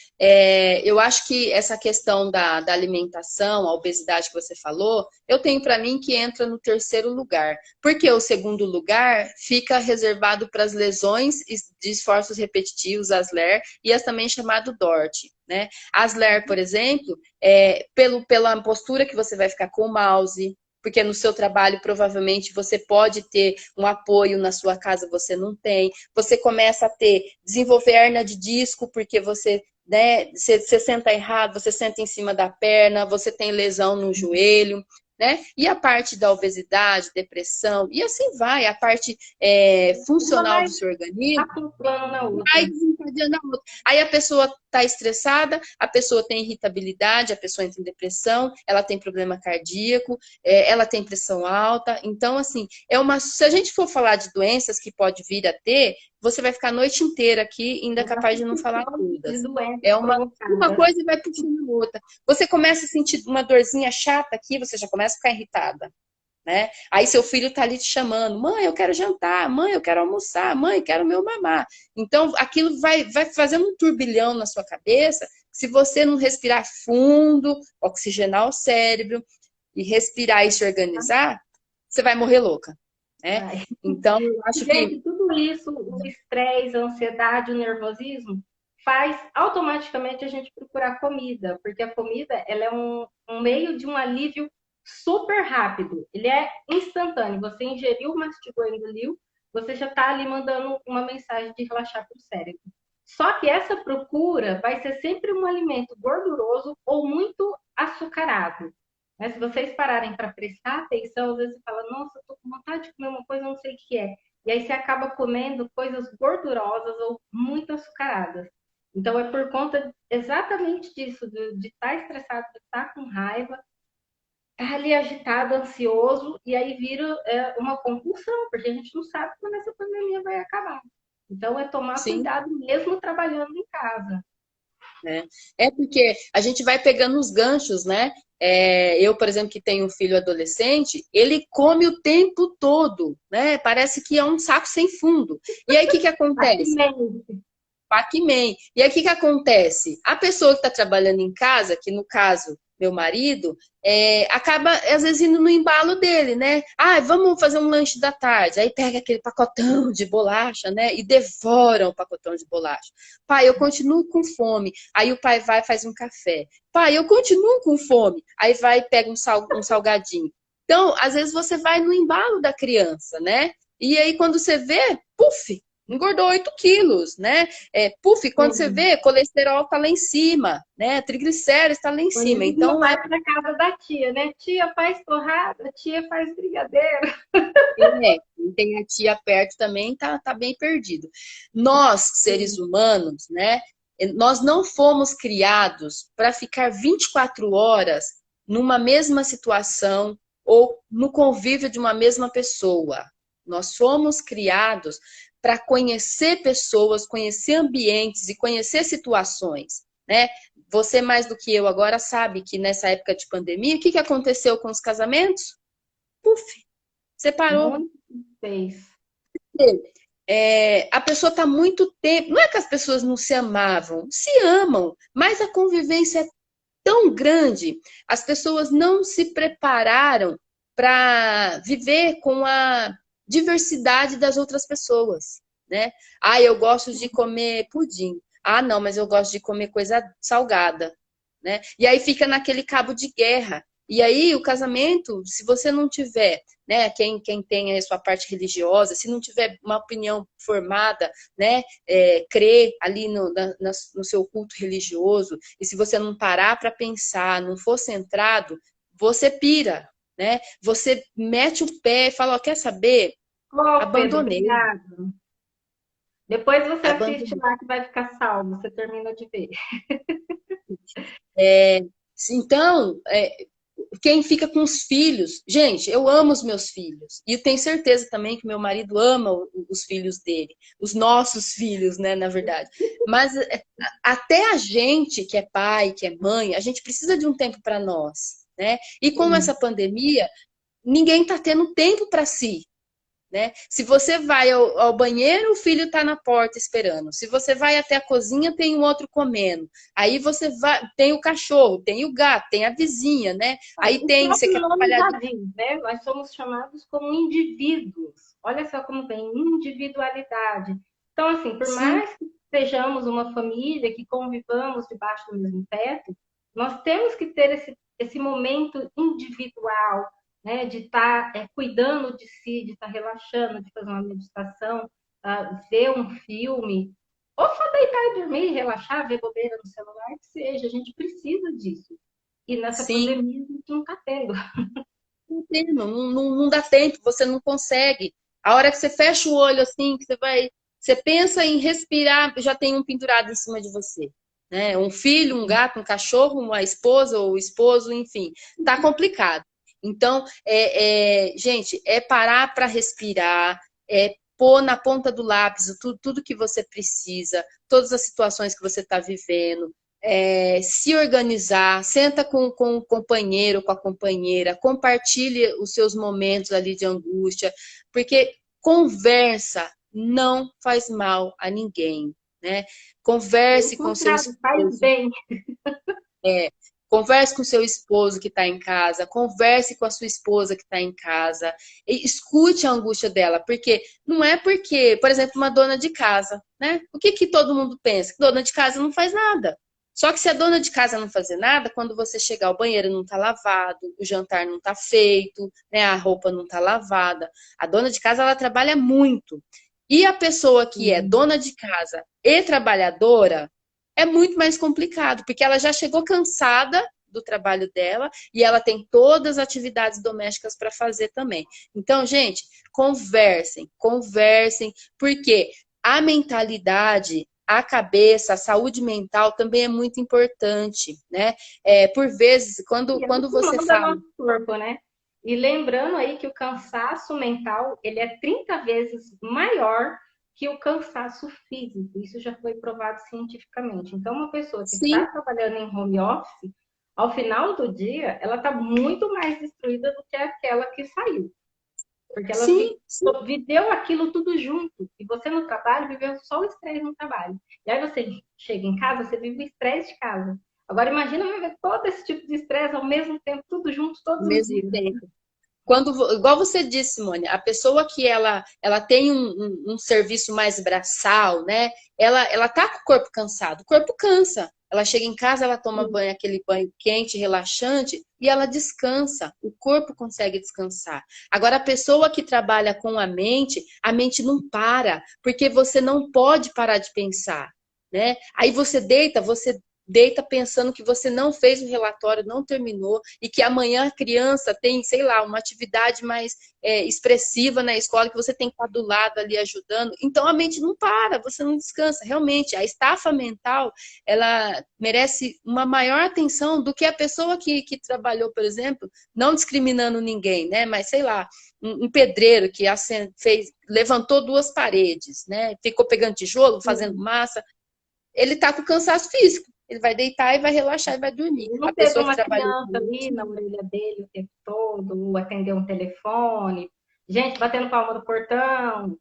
[SPEAKER 2] Eu acho que essa questão da alimentação, a obesidade que você falou, eu tenho para mim que entra no terceiro lugar. Porque o segundo lugar fica reservado para as lesões de esforços repetitivos, as LER, e as também chamado DORT. Né? As LER, por exemplo, pela postura que você vai ficar com o mouse, porque no seu trabalho provavelmente você pode ter um apoio, na sua casa você não tem. Você começa a desenvolver hernia de disco, porque você, né, você senta errado, você senta em cima da perna, você tem lesão no joelho, né? E a parte da obesidade, depressão, e assim vai, a parte
[SPEAKER 1] Uma
[SPEAKER 2] funcional
[SPEAKER 1] vai
[SPEAKER 2] do seu organismo
[SPEAKER 1] acoplando na
[SPEAKER 2] vai
[SPEAKER 1] outra.
[SPEAKER 2] desencadeando a outra. Aí a pessoa está estressada, a pessoa tem irritabilidade, a pessoa entra em depressão, ela tem problema cardíaco, ela tem pressão alta. Então, assim, se a gente for falar de doenças que pode vir a ter, você vai ficar a noite inteira aqui, ainda capaz de não falar
[SPEAKER 1] De
[SPEAKER 2] todas.
[SPEAKER 1] doenças
[SPEAKER 2] É uma
[SPEAKER 1] provocadas.
[SPEAKER 2] coisa e vai puxando a outra. Você começa a sentir uma dorzinha chata aqui, você já começa a ficar irritada. Né? Aí seu filho está ali te chamando, mãe, eu quero jantar, mãe, eu quero almoçar, mãe, eu quero meu mamar. Então, aquilo vai fazendo um turbilhão na sua cabeça. Se você não respirar fundo, oxigenar o cérebro e respirar e se organizar, você vai morrer louca. Né?
[SPEAKER 1] Vai.
[SPEAKER 2] Então, eu acho que
[SPEAKER 1] Gente, tudo isso, o estresse, a ansiedade, o nervosismo, faz automaticamente a gente procurar comida, porque a comida ela é um meio de um alívio super rápido. Ele é instantâneo. Você ingeriu, mastigou, engoliu, você já está ali mandando uma mensagem de relaxar para o cérebro. Só que essa procura vai ser sempre um alimento gorduroso ou muito açucarado. Mas se vocês pararem para prestar atenção, às vezes você fala, nossa, eu tô com vontade de comer uma coisa, não sei o que é. E aí você acaba comendo coisas gordurosas ou muito açucaradas. Então é por conta exatamente disso, de estar estressado, de estar com raiva, tá ali agitado, ansioso, e aí vira uma compulsão, porque a gente não sabe quando essa pandemia vai acabar. Então é tomar
[SPEAKER 2] sim.
[SPEAKER 1] cuidado mesmo trabalhando em casa.
[SPEAKER 2] Né? É porque a gente vai pegando os ganchos, né? Eu, por exemplo, que tenho um filho adolescente, ele come o tempo todo, né? Parece que é um saco sem fundo. E aí, o que que acontece?
[SPEAKER 1] Pacimente.
[SPEAKER 2] Pac-Man. E aí, o que que acontece? A pessoa que está trabalhando em casa, que no caso, meu marido, acaba, às vezes, indo no embalo dele, né? Ah, vamos fazer um lanche da tarde. Aí pega aquele pacotão de bolacha, né? E devora o pacotão de bolacha. Pai, eu continuo com fome. Aí o pai vai e faz um café. Pai, eu continuo com fome. Aí vai e pega um salgadinho. Então, às vezes, você vai no embalo da criança, né? E aí, quando você vê, puf, engordou 8 quilos, né? Puf, quando você
[SPEAKER 1] Sim.
[SPEAKER 2] vê, colesterol tá lá em cima, né? Triglicéridos tá lá em
[SPEAKER 1] Por
[SPEAKER 2] cima.
[SPEAKER 1] isso que não
[SPEAKER 2] Então,
[SPEAKER 1] vai para casa da tia, né? Tia faz torrada, tia faz brigadeiro.
[SPEAKER 2] quem tem a tia perto também tá bem perdido. Nós, seres humanos, né? Nós não fomos criados para ficar 24 horas numa mesma situação ou no convívio de uma mesma pessoa. Nós fomos criados para conhecer pessoas, conhecer ambientes e conhecer situações, né? Você mais do que eu agora sabe que nessa época de pandemia, o que aconteceu com os casamentos? Puf, separou.
[SPEAKER 1] Muito fez.
[SPEAKER 2] A pessoa está muito tempo. Não é que as pessoas não se amavam, se amam, mas a convivência é tão grande, as pessoas não se prepararam para viver com a diversidade das outras pessoas, né? Ah, eu gosto de comer pudim. Ah, não, mas eu gosto de comer coisa salgada, né? E aí fica naquele cabo de guerra. E aí o casamento, se você não tiver, né, quem tem a sua parte religiosa, se não tiver uma opinião formada, né, crer ali no seu culto religioso, e se você não parar para pensar, não for centrado, você pira, né? Você mete o pé e fala, ó, quer saber?
[SPEAKER 1] Ô, Pedro,
[SPEAKER 2] Abandonei,
[SPEAKER 1] obrigado. Depois você assiste
[SPEAKER 2] abandonei.
[SPEAKER 1] lá que vai ficar salvo, você termina de ver.
[SPEAKER 2] É, então, quem fica com os filhos, gente, eu amo os meus filhos e eu tenho certeza também que meu marido ama os filhos dele, os nossos filhos, né, na verdade. Mas até a gente que é pai, que é mãe, a gente precisa de um tempo para nós, né? E com essa
[SPEAKER 1] Sim.
[SPEAKER 2] pandemia, ninguém está tendo tempo para si. né? Se você vai ao banheiro, o filho está na porta esperando. Se você vai até a cozinha, tem um outro comendo. Aí você vai, tem o cachorro, tem o gato, tem a vizinha, né? Aí
[SPEAKER 1] O
[SPEAKER 2] tem, você
[SPEAKER 1] próprio
[SPEAKER 2] quer
[SPEAKER 1] nome
[SPEAKER 2] trabalhar
[SPEAKER 1] já
[SPEAKER 2] de...
[SPEAKER 1] diz, né? Nós somos chamados como indivíduos. Olha só como tem individualidade. Então, assim, por
[SPEAKER 2] Sim,
[SPEAKER 1] mais que sejamos uma família, que convivamos debaixo do mesmo teto, nós temos que ter esse momento individual, né? De estar cuidando de si, de estar relaxando, de fazer uma meditação, ver um filme, ou só deitar e dormir, relaxar, ver bobeira no celular, que seja. A gente precisa disso. E nessa
[SPEAKER 2] sim.
[SPEAKER 1] pandemia a gente não está tendo.
[SPEAKER 2] Não dá tempo, você não consegue. A hora que você fecha o olho assim, que você pensa em respirar, já tem um pendurado em cima de você. Né? Um filho, um gato, um cachorro, uma esposa ou esposo, enfim, tá complicado. Então, gente, é parar para respirar, é pôr na ponta do lápis tudo que você precisa, todas as situações que você está vivendo, se organizar, senta com o companheiro, com a companheira, compartilhe os seus momentos ali de angústia, porque conversa não faz mal a ninguém, né?
[SPEAKER 1] Pelo
[SPEAKER 2] Converse com seu
[SPEAKER 1] contrário, faz
[SPEAKER 2] esposo,
[SPEAKER 1] bem.
[SPEAKER 2] é, converse com seu esposo que está em casa, converse com a sua esposa que está em casa, e escute a angústia dela, porque não é porque, por exemplo, uma dona de casa, né? O que que todo mundo pensa? Que dona de casa não faz nada. Só que se a dona de casa não fazer nada, quando você chegar, o banheiro não está lavado, o jantar não está feito, né? A roupa não está lavada. A dona de casa, ela trabalha muito. E a pessoa que é dona de casa e trabalhadora, é muito mais complicado, porque ela já chegou cansada do trabalho dela e ela tem todas as atividades domésticas para fazer também. Então, gente, conversem, conversem, porque a mentalidade, a cabeça, a saúde mental também é muito importante, né? Por vezes,
[SPEAKER 1] E é o
[SPEAKER 2] quando
[SPEAKER 1] que
[SPEAKER 2] você
[SPEAKER 1] manda
[SPEAKER 2] fala,
[SPEAKER 1] nosso corpo, né? E lembrando aí que o cansaço mental, ele é 30 vezes maior que o cansaço físico. Isso já foi provado cientificamente. Então, uma pessoa que está
[SPEAKER 2] sim,
[SPEAKER 1] trabalhando em home office, ao final do dia, ela está muito mais destruída do que aquela que saiu. Porque ela
[SPEAKER 2] sim, sim.
[SPEAKER 1] viveu aquilo tudo junto. E você no trabalho viveu só o estresse no trabalho. E aí você chega em casa, você vive o estresse de casa. Agora imagina viver todo esse tipo de estresse ao mesmo tempo, tudo junto,
[SPEAKER 2] Ao
[SPEAKER 1] todos os
[SPEAKER 2] mesmo
[SPEAKER 1] dias.
[SPEAKER 2] tempo. Igual você disse, Simone, a pessoa que ela tem um serviço mais braçal, né? Ela tá com o corpo cansado, o corpo cansa. Ela chega em casa, ela toma banho, aquele banho quente, relaxante, e ela descansa. O corpo consegue descansar. Agora, a pessoa que trabalha com a mente não para, porque você não pode parar de pensar, né? Aí você deita pensando que você não fez o relatório, não terminou, e que amanhã a criança tem, sei lá, uma atividade mais expressiva na escola, que você tem que estar do lado ali ajudando. Então a mente não para, você não descansa. Realmente, a estafa mental, ela merece uma maior atenção do que a pessoa que trabalhou, por exemplo, não discriminando ninguém, né? Mas sei lá, um pedreiro que levantou duas paredes, né? Ficou pegando tijolo, fazendo massa, ele tá com cansaço físico. Ele vai deitar e vai relaxar e vai dormir. A
[SPEAKER 1] Não teve
[SPEAKER 2] pessoa que
[SPEAKER 1] uma
[SPEAKER 2] trabalhou
[SPEAKER 1] criança
[SPEAKER 2] com
[SPEAKER 1] ali
[SPEAKER 2] isso,
[SPEAKER 1] na orelha dele o tempo todo, atender um telefone, gente batendo palma no portão,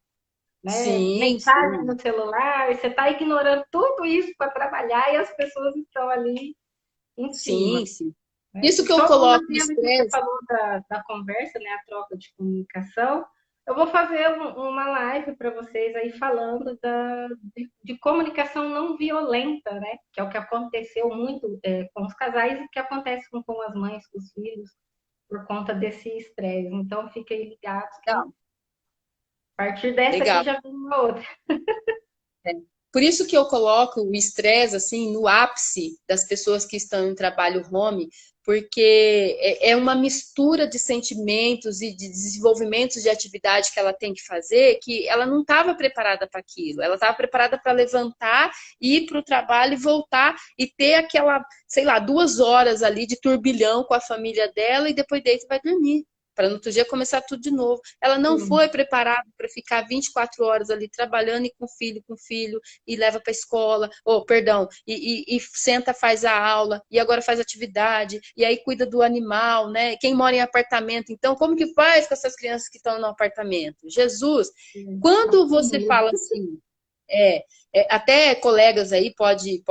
[SPEAKER 1] né?
[SPEAKER 2] sim,
[SPEAKER 1] Mensagem
[SPEAKER 2] sim,
[SPEAKER 1] no celular, e você está ignorando tudo isso para trabalhar e as pessoas estão ali em cima.
[SPEAKER 2] sim, sim.
[SPEAKER 1] Né?
[SPEAKER 2] Isso
[SPEAKER 1] E
[SPEAKER 2] que eu
[SPEAKER 1] somando
[SPEAKER 2] coloco o
[SPEAKER 1] aquilo que você
[SPEAKER 2] estresse,
[SPEAKER 1] falou da conversa, né, a troca de comunicação, eu vou fazer uma live para vocês aí falando de comunicação não violenta, né? Que é o que aconteceu muito com os casais e que acontece com as mães, com os filhos, por conta desse estresse. Então, fiquem ligados que
[SPEAKER 2] legal,
[SPEAKER 1] a partir dessa aqui
[SPEAKER 2] legal.
[SPEAKER 1] já vem uma outra.
[SPEAKER 2] É. Por isso que eu coloco o estresse assim no ápice das pessoas que estão em trabalho home, porque é uma mistura de sentimentos e de desenvolvimentos de atividade que ela tem que fazer, que ela não estava preparada para aquilo. Ela estava preparada para levantar, ir para o trabalho e voltar e ter aquela, sei lá, 2 horas ali de turbilhão com a família dela e depois deita e vai dormir. para no outro dia começar tudo de novo. Ela não foi preparada para ficar 24 horas ali trabalhando e com filho, e leva para a escola, e senta, faz a aula, e agora faz atividade, e aí cuida do animal, né? Quem mora em apartamento, então, como que faz com essas crianças que estão no apartamento? Jesus, quando você fala assim, até colegas aí pode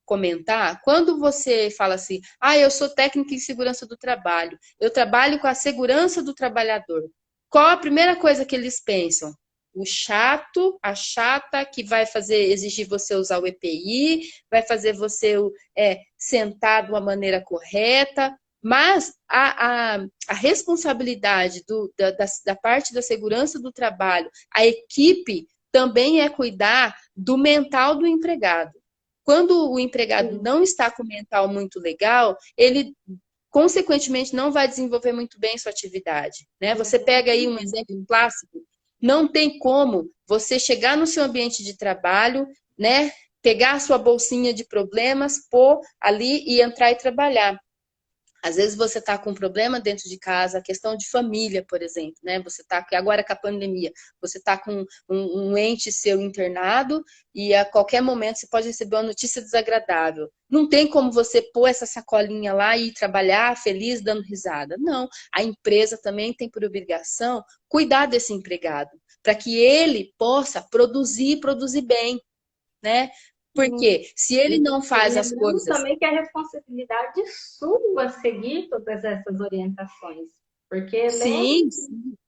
[SPEAKER 2] comentar, quando você fala assim, eu sou técnica em segurança do trabalho, eu trabalho com a segurança do trabalhador. Qual a primeira coisa que eles pensam? O chato, a chata que vai exigir você usar o EPI, vai fazer você sentar de uma maneira correta, mas a responsabilidade da parte da segurança do trabalho, a equipe também é cuidar do mental do empregado. Quando o empregado não está com o mental muito legal, ele, consequentemente, não vai desenvolver muito bem sua atividade, né? Você pega aí um exemplo clássico, não tem como você chegar no seu ambiente de trabalho, né? Pegar a sua bolsinha de problemas, pôr ali e entrar e trabalhar. Às vezes você está com um problema dentro de casa, a questão de família, por exemplo, né? Você está agora com a pandemia, você está com um ente seu internado e a qualquer momento você pode receber uma notícia desagradável. Não tem como você pôr essa sacolinha lá e ir trabalhar feliz, dando risada. Não, a empresa também tem por obrigação cuidar desse empregado, para que ele possa produzir bem, né? Porque se ele não faz as coisas...
[SPEAKER 1] também que é responsabilidade sua seguir todas essas orientações. Porque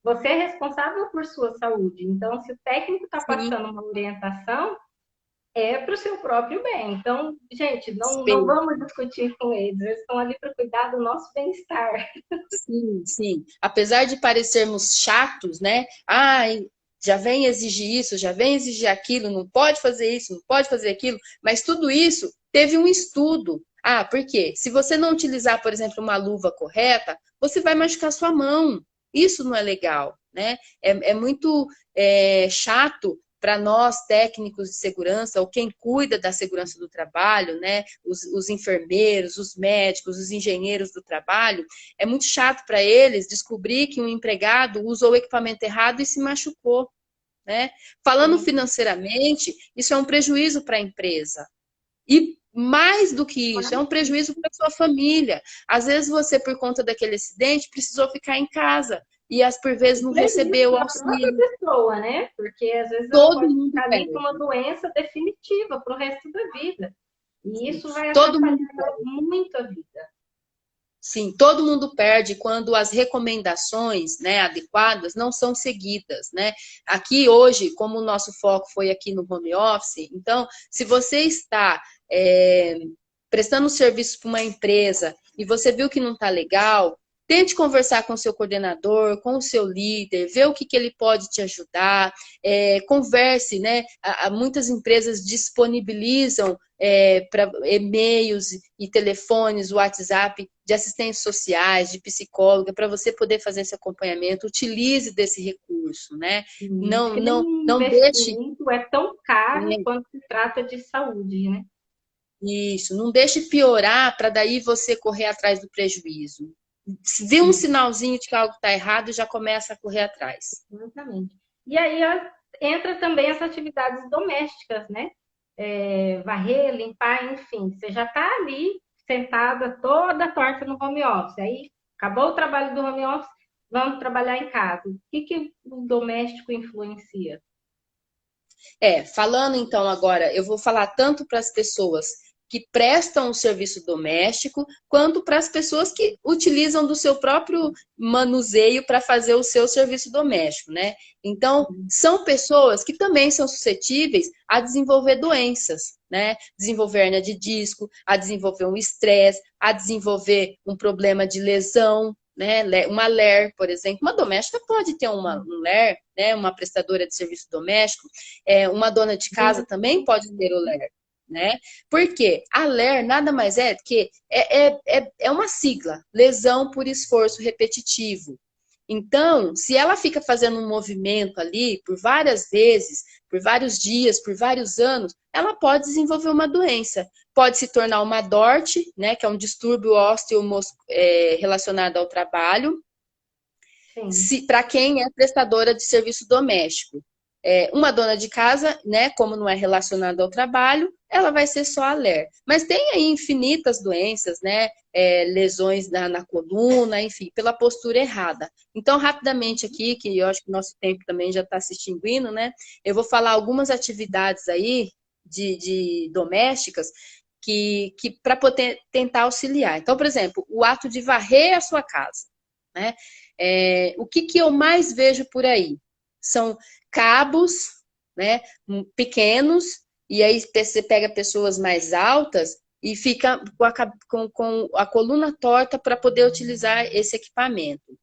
[SPEAKER 1] você é responsável por sua saúde. Então, se o técnico está passando uma orientação, é para o seu próprio bem. Então, gente, não vamos discutir com eles. Eles estão ali para cuidar do nosso bem-estar.
[SPEAKER 2] Sim. Apesar de parecermos chatos, né? Já vem exigir isso, já vem exigir aquilo, não pode fazer isso, não pode fazer aquilo, mas tudo isso teve um estudo. Por quê? Se você não utilizar, por exemplo, uma luva correta, você vai machucar sua mão. Isso não é legal, né? É muito chato para nós, técnicos de segurança, ou quem cuida da segurança do trabalho, né? Os enfermeiros, os médicos, os engenheiros do trabalho, é muito chato para eles descobrir que um empregado usou o equipamento errado e se machucou, né? Falando financeiramente, isso é um prejuízo para a empresa. E mais do que isso, é um prejuízo para a sua família. Às vezes você, por conta daquele acidente, precisou ficar em casa e, por vezes, não recebeu o auxílio.
[SPEAKER 1] Pessoa, né? Porque às vezes ela pode ficar ali com uma doença definitiva para o resto da vida. E isso vai atrapalhar muito a vida.
[SPEAKER 2] Sim, todo mundo perde quando as recomendações, né, adequadas não são seguidas, né? Aqui hoje, como o nosso foco foi aqui no home office, então, se você está prestando serviço para uma empresa e você viu que não está legal, tente conversar com o seu coordenador, com o seu líder, ver o que ele pode te ajudar, converse, né? Muitas empresas disponibilizam para e-mails e telefones, WhatsApp, de assistentes sociais, de psicóloga, para você poder fazer esse acompanhamento. Utilize desse recurso, né? Não deixe...
[SPEAKER 1] é tão caro quanto se trata de saúde, né?
[SPEAKER 2] Isso, não deixe piorar para daí você correr atrás do prejuízo. Se vê um sinalzinho de que algo está errado, já começa a correr atrás.
[SPEAKER 1] Exatamente. E aí entra também as atividades domésticas, né? Varrer, limpar, enfim. Você já está ali sentada toda torta no home office. Aí acabou o trabalho do home office, vamos trabalhar em casa. O que o doméstico influencia?
[SPEAKER 2] Falando então agora, eu vou falar tanto para as pessoas que prestam o serviço doméstico, quanto para as pessoas que utilizam do seu próprio manuseio para fazer o seu serviço doméstico, né? Então, são pessoas que também são suscetíveis a desenvolver doenças, né? Desenvolver hérnia de disco, a desenvolver um estresse, a desenvolver um problema de lesão, né? Uma LER, por exemplo. Uma doméstica pode ter um LER, né? Uma prestadora de serviço doméstico. Uma dona de casa também pode ter o LER. Né? Porque a LER nada mais é que é uma sigla, lesão por esforço repetitivo. Então, se ela fica fazendo um movimento ali por várias vezes, por vários dias, por vários anos, ela pode desenvolver uma doença. Pode se tornar uma DORT, né, que é um distúrbio ósseo relacionado ao trabalho.
[SPEAKER 1] sim.
[SPEAKER 2] Para quem é prestadora de serviço doméstico. Uma dona de casa, né, como não é relacionada ao trabalho, ela vai ser só a LER. Mas tem aí infinitas doenças, né, lesões na coluna, enfim, pela postura errada. Então, rapidamente aqui, que eu acho que o nosso tempo também já está se extinguindo, né, eu vou falar algumas atividades aí de domésticas que para poder tentar auxiliar. Então, por exemplo, o ato de varrer a sua casa, né? O que eu mais vejo por aí? São cabos, né, pequenos, e aí você pega pessoas mais altas e fica com a coluna torta para poder utilizar esse equipamento.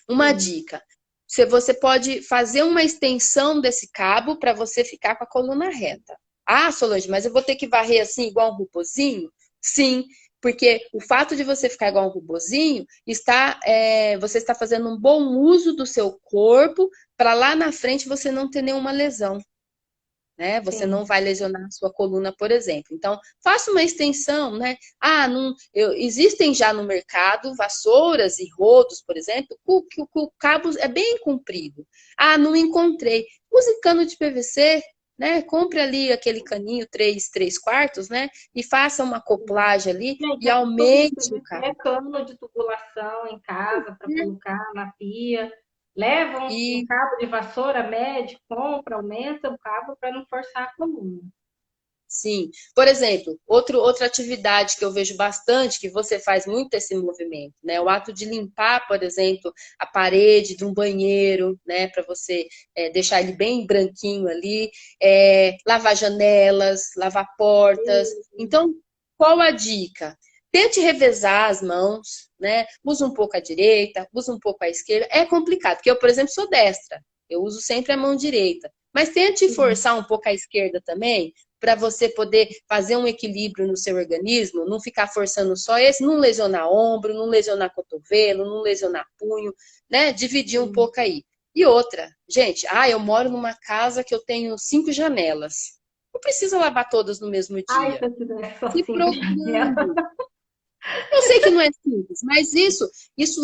[SPEAKER 2] Uma
[SPEAKER 1] Sim.
[SPEAKER 2] dica: se você pode fazer uma extensão desse cabo para você ficar com a coluna reta. Ah, Solange, mas eu vou ter que varrer assim igual um robozinho? Sim, porque o fato de você ficar igual um robozinho você está fazendo um bom uso do seu corpo para lá na frente você não ter nenhuma lesão, né? Você não
[SPEAKER 1] Sim.
[SPEAKER 2] vai lesionar a sua coluna, por exemplo. Então, faça uma extensão, né? Não, existem já no mercado vassouras e rodos, por exemplo, o cabo é bem comprido. Ah, não encontrei. Use cano de PVC, né? Compre ali aquele caninho 3/4, né? E faça uma acoplagem ali
[SPEAKER 1] Gente,
[SPEAKER 2] e
[SPEAKER 1] já pensou que
[SPEAKER 2] aumente o
[SPEAKER 1] PVC é
[SPEAKER 2] cabo.
[SPEAKER 1] cano de tubulação em casa para colocar na pia? Leva um
[SPEAKER 2] E
[SPEAKER 1] cabo de vassoura médio, compra, aumenta o cabo para não forçar a coluna.
[SPEAKER 2] sim. Por exemplo, outra atividade que eu vejo bastante, que você faz muito esse movimento, né? O ato de limpar, por exemplo, a parede de um banheiro, né? Para você deixar ele bem branquinho ali, lavar janelas, lavar portas. Então, qual a dica? Tente revezar as mãos, né? Usa um pouco a direita, usa um pouco a esquerda. É complicado, porque eu, por exemplo, sou destra. Eu uso sempre a mão direita. Mas tente
[SPEAKER 1] Sim.
[SPEAKER 2] forçar um pouco a esquerda também, para você poder fazer um equilíbrio no seu organismo, não ficar forçando só esse, não lesionar ombro, não lesionar cotovelo, não lesionar punho, né? Dividir um
[SPEAKER 1] Sim.
[SPEAKER 2] pouco aí. E outra, gente, eu moro numa casa que eu tenho 5 janelas. Não precisa lavar todas no mesmo
[SPEAKER 1] Ai, se
[SPEAKER 2] dia.
[SPEAKER 1] eu tivesse só
[SPEAKER 2] Se
[SPEAKER 1] 5 janelas.
[SPEAKER 2] programe. Eu sei que não é simples, mas isso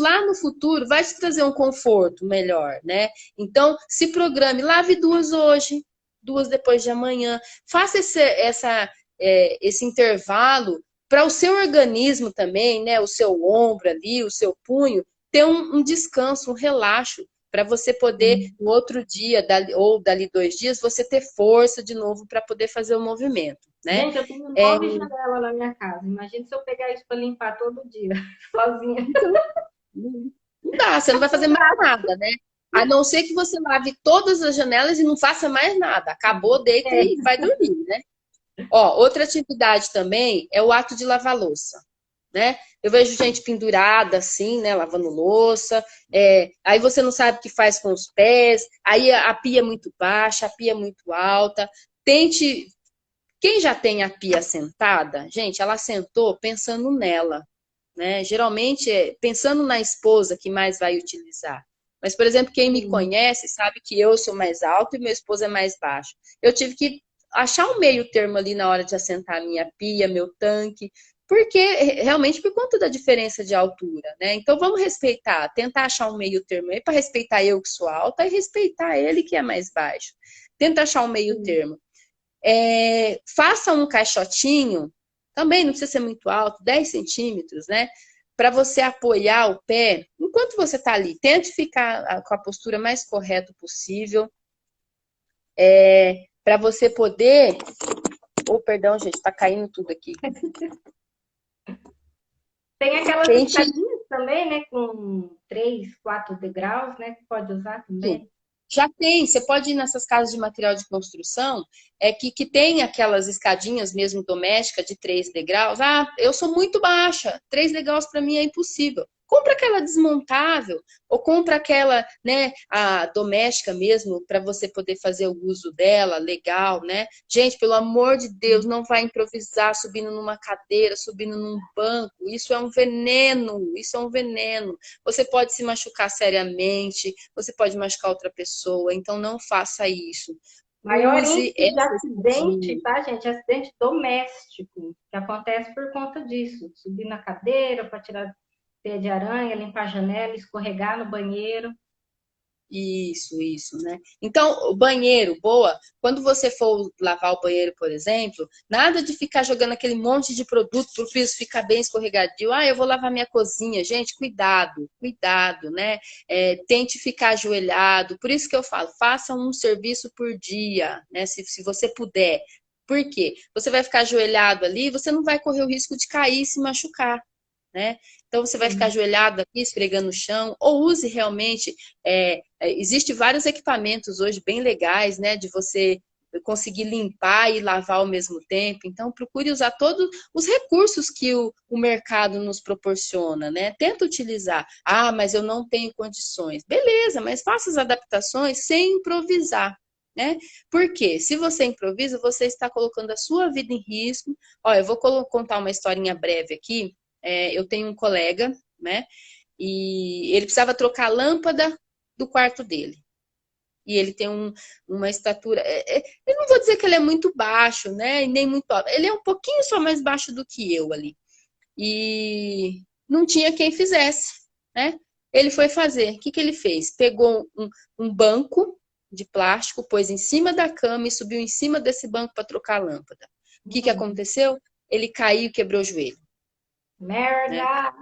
[SPEAKER 2] lá no futuro vai te trazer um conforto melhor, né? Então, se programe, lave 2 hoje, 2 depois de amanhã. Faça esse intervalo para o seu organismo também, né? O seu ombro ali, o seu punho, ter um descanso, um relaxo, para você poder,
[SPEAKER 1] Sim.
[SPEAKER 2] no outro dia, ou dali 2 dias, você ter força de novo para poder fazer o movimento, né?
[SPEAKER 1] Gente, eu tenho
[SPEAKER 2] É,
[SPEAKER 1] 9 janelas na minha casa. Imagina se eu pegar isso para limpar todo dia, sozinha.
[SPEAKER 2] então, não dá, você não vai fazer mais nada, né? A não ser que você lave todas as janelas e não faça mais nada. Acabou, deita
[SPEAKER 1] É,
[SPEAKER 2] e vai dormir, né? Ó, outra atividade também é o ato de lavar louça, né? Eu vejo gente pendurada assim, né, lavando louça. Aí você não sabe o que faz com os pés. Aí a pia é muito baixa, a pia é muito alta. Tente. Quem já tem a pia sentada, gente, ela sentou pensando nela, né? Geralmente é pensando na esposa que mais vai utilizar. Mas, por exemplo, quem me
[SPEAKER 1] sim.
[SPEAKER 2] conhece sabe que eu sou mais alto e meu esposo é mais baixo. Eu tive que achar um meio termo ali na hora de assentar minha pia, meu tanque, porque realmente por conta da diferença de altura, né? Então vamos respeitar, tentar achar um meio termo aí para respeitar eu que sou alta e respeitar ele que é mais baixo. Tenta achar um meio
[SPEAKER 1] Sim.
[SPEAKER 2] termo. Faça um caixotinho, também não precisa ser muito alto, 10 centímetros, né? Para você apoiar o pé enquanto você está ali. Tente ficar com a postura mais correta possível, para você poder. Oh, perdão, gente, está caindo tudo aqui.
[SPEAKER 1] Tem aquelas
[SPEAKER 2] Tente.
[SPEAKER 1] escadinhas também, né? Com 3, 4 degraus, né? Que pode usar também.
[SPEAKER 2] Já tem, você pode ir nessas casas de material de construção, que tem aquelas escadinhas mesmo domésticas de 3 degraus. Ah, eu sou muito baixa, 3 degraus para mim é impossível. Compra aquela desmontável, ou compra aquela, né, a doméstica mesmo, para você poder fazer o uso dela, legal, né? Gente, pelo amor de Deus, não vai improvisar subindo numa cadeira, subindo num banco. Isso é um veneno, isso é um veneno. Você pode se machucar seriamente, você pode machucar outra pessoa, então não faça isso.
[SPEAKER 1] Maior
[SPEAKER 2] Use
[SPEAKER 1] índice de
[SPEAKER 2] essa
[SPEAKER 1] acidente,
[SPEAKER 2] escadinha.
[SPEAKER 1] tá, gente? Acidente doméstico, que acontece por conta disso. Subir na cadeira para tirar. teia de aranha, limpar a janela, escorregar no banheiro.
[SPEAKER 2] Isso, né? Então, o banheiro, boa. Quando você for lavar o banheiro, por exemplo, nada de ficar jogando aquele monte de produto para o piso ficar bem escorregadio. Ah, eu vou lavar minha cozinha. Gente, cuidado, né? Tente ficar ajoelhado. Por isso que eu falo, faça um serviço por dia, né? Se você puder. Por quê? Você vai ficar ajoelhado ali, você não vai correr o risco de cair e se machucar, né? Então você vai ficar
[SPEAKER 1] Sim.
[SPEAKER 2] ajoelhado aqui, esfregando o chão, ou use realmente. Existem vários equipamentos hoje bem legais, né? De você conseguir limpar e lavar ao mesmo tempo. Então, procure usar todos os recursos que o mercado nos proporciona, né? Tenta utilizar. Ah, mas eu não tenho condições. Beleza, mas faça as adaptações sem improvisar. Né? Porque se você improvisa, você está colocando a sua vida em risco. Olha, eu vou contar uma historinha breve aqui. Eu tenho um colega, né? E ele precisava trocar a lâmpada do quarto dele. E ele tem uma estatura. Eu não vou dizer que ele é muito baixo, né? E nem muito alto. Ele é um pouquinho só mais baixo do que eu ali. E não tinha quem fizesse, né? Ele foi fazer. O que, que ele fez? Pegou um banco de plástico, pôs em cima da cama e subiu em cima desse banco para trocar a lâmpada. O que, que aconteceu? Ele caiu e quebrou o joelho. Né?
[SPEAKER 1] Merda!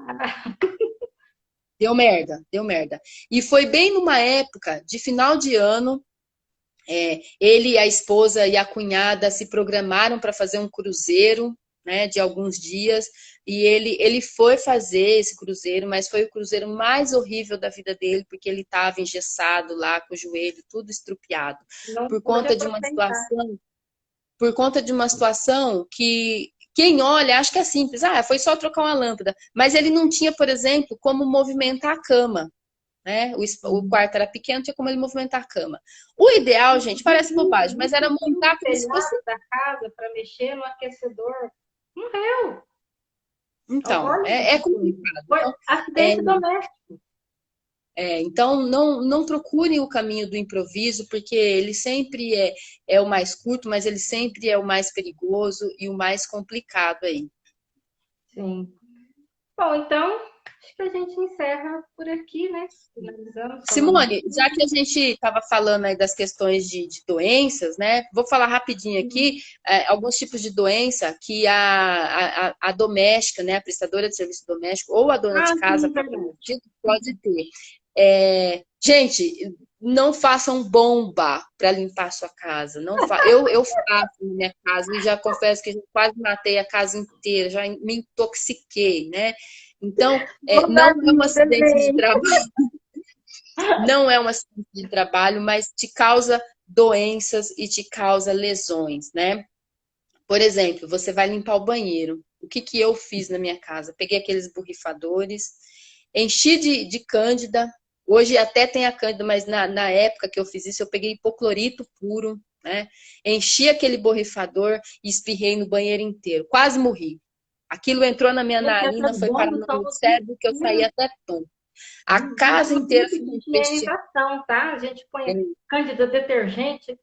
[SPEAKER 2] Deu merda, deu merda. E foi bem numa época de final de ano, ele, a esposa e a cunhada se programaram para fazer um cruzeiro, né, de alguns dias, e ele foi fazer esse cruzeiro, mas foi o cruzeiro mais horrível da vida dele, porque ele estava engessado lá, com o joelho tudo estrupiado,
[SPEAKER 1] Não
[SPEAKER 2] por
[SPEAKER 1] pode
[SPEAKER 2] conta de uma
[SPEAKER 1] aproveitar.
[SPEAKER 2] situação, por conta de uma situação que quem olha acha que é simples, foi só trocar uma lâmpada, mas ele não tinha, por exemplo, como movimentar a cama, né? O quarto era pequeno, tinha como ele movimentar a cama. O ideal, gente, parece bobagem, mas era
[SPEAKER 1] No
[SPEAKER 2] montar como se fosse.
[SPEAKER 1] telhado da casa para mexer no aquecedor. Morreu.
[SPEAKER 2] Então,
[SPEAKER 1] Olha
[SPEAKER 2] é
[SPEAKER 1] que coisa.
[SPEAKER 2] complicado.
[SPEAKER 1] Foi
[SPEAKER 2] Então, é,
[SPEAKER 1] acidente doméstico.
[SPEAKER 2] então não procure o caminho do improviso, porque ele sempre é o mais curto, mas ele sempre é o mais perigoso e o mais complicado aí.
[SPEAKER 1] Sim. Bom, então, acho que a gente encerra por aqui, né? Finalizamos falando
[SPEAKER 2] Simone, já
[SPEAKER 1] disso.
[SPEAKER 2] que a gente estava falando aí das questões de doenças, né? Vou falar rapidinho aqui, alguns tipos de doença que a doméstica, né? A prestadora de serviço doméstico ou a dona de
[SPEAKER 1] Ah,
[SPEAKER 2] casa
[SPEAKER 1] sim, verdade.
[SPEAKER 2] propriamente dita pode ter. Gente, não façam bomba para limpar a sua casa. Não eu faço na minha casa e já confesso que eu quase matei a casa inteira, já me intoxiquei, né? Então, não é um
[SPEAKER 1] Bombadinho
[SPEAKER 2] acidente de
[SPEAKER 1] também.
[SPEAKER 2] trabalho. Não é um acidente de trabalho, mas te causa doenças e te causa lesões, né? Por exemplo, você vai limpar o banheiro. O que que eu fiz na minha casa? Peguei aqueles borrifadores, enchi de cândida. Hoje até tem a cândida, mas na época que eu fiz isso, eu peguei hipoclorito puro, né? Enchi aquele borrifador e espirrei no banheiro inteiro. Quase morri. Aquilo entrou na minha
[SPEAKER 1] Gente,
[SPEAKER 2] narina,
[SPEAKER 1] essas
[SPEAKER 2] foi parar
[SPEAKER 1] bombas
[SPEAKER 2] no
[SPEAKER 1] são
[SPEAKER 2] meu cérebro, que eu saí
[SPEAKER 1] nocivas.
[SPEAKER 2] até tonto. A casa inteira
[SPEAKER 1] Inclusive,
[SPEAKER 2] ficou empesteada.
[SPEAKER 1] higienização, tá? A gente põe cândida, detergente,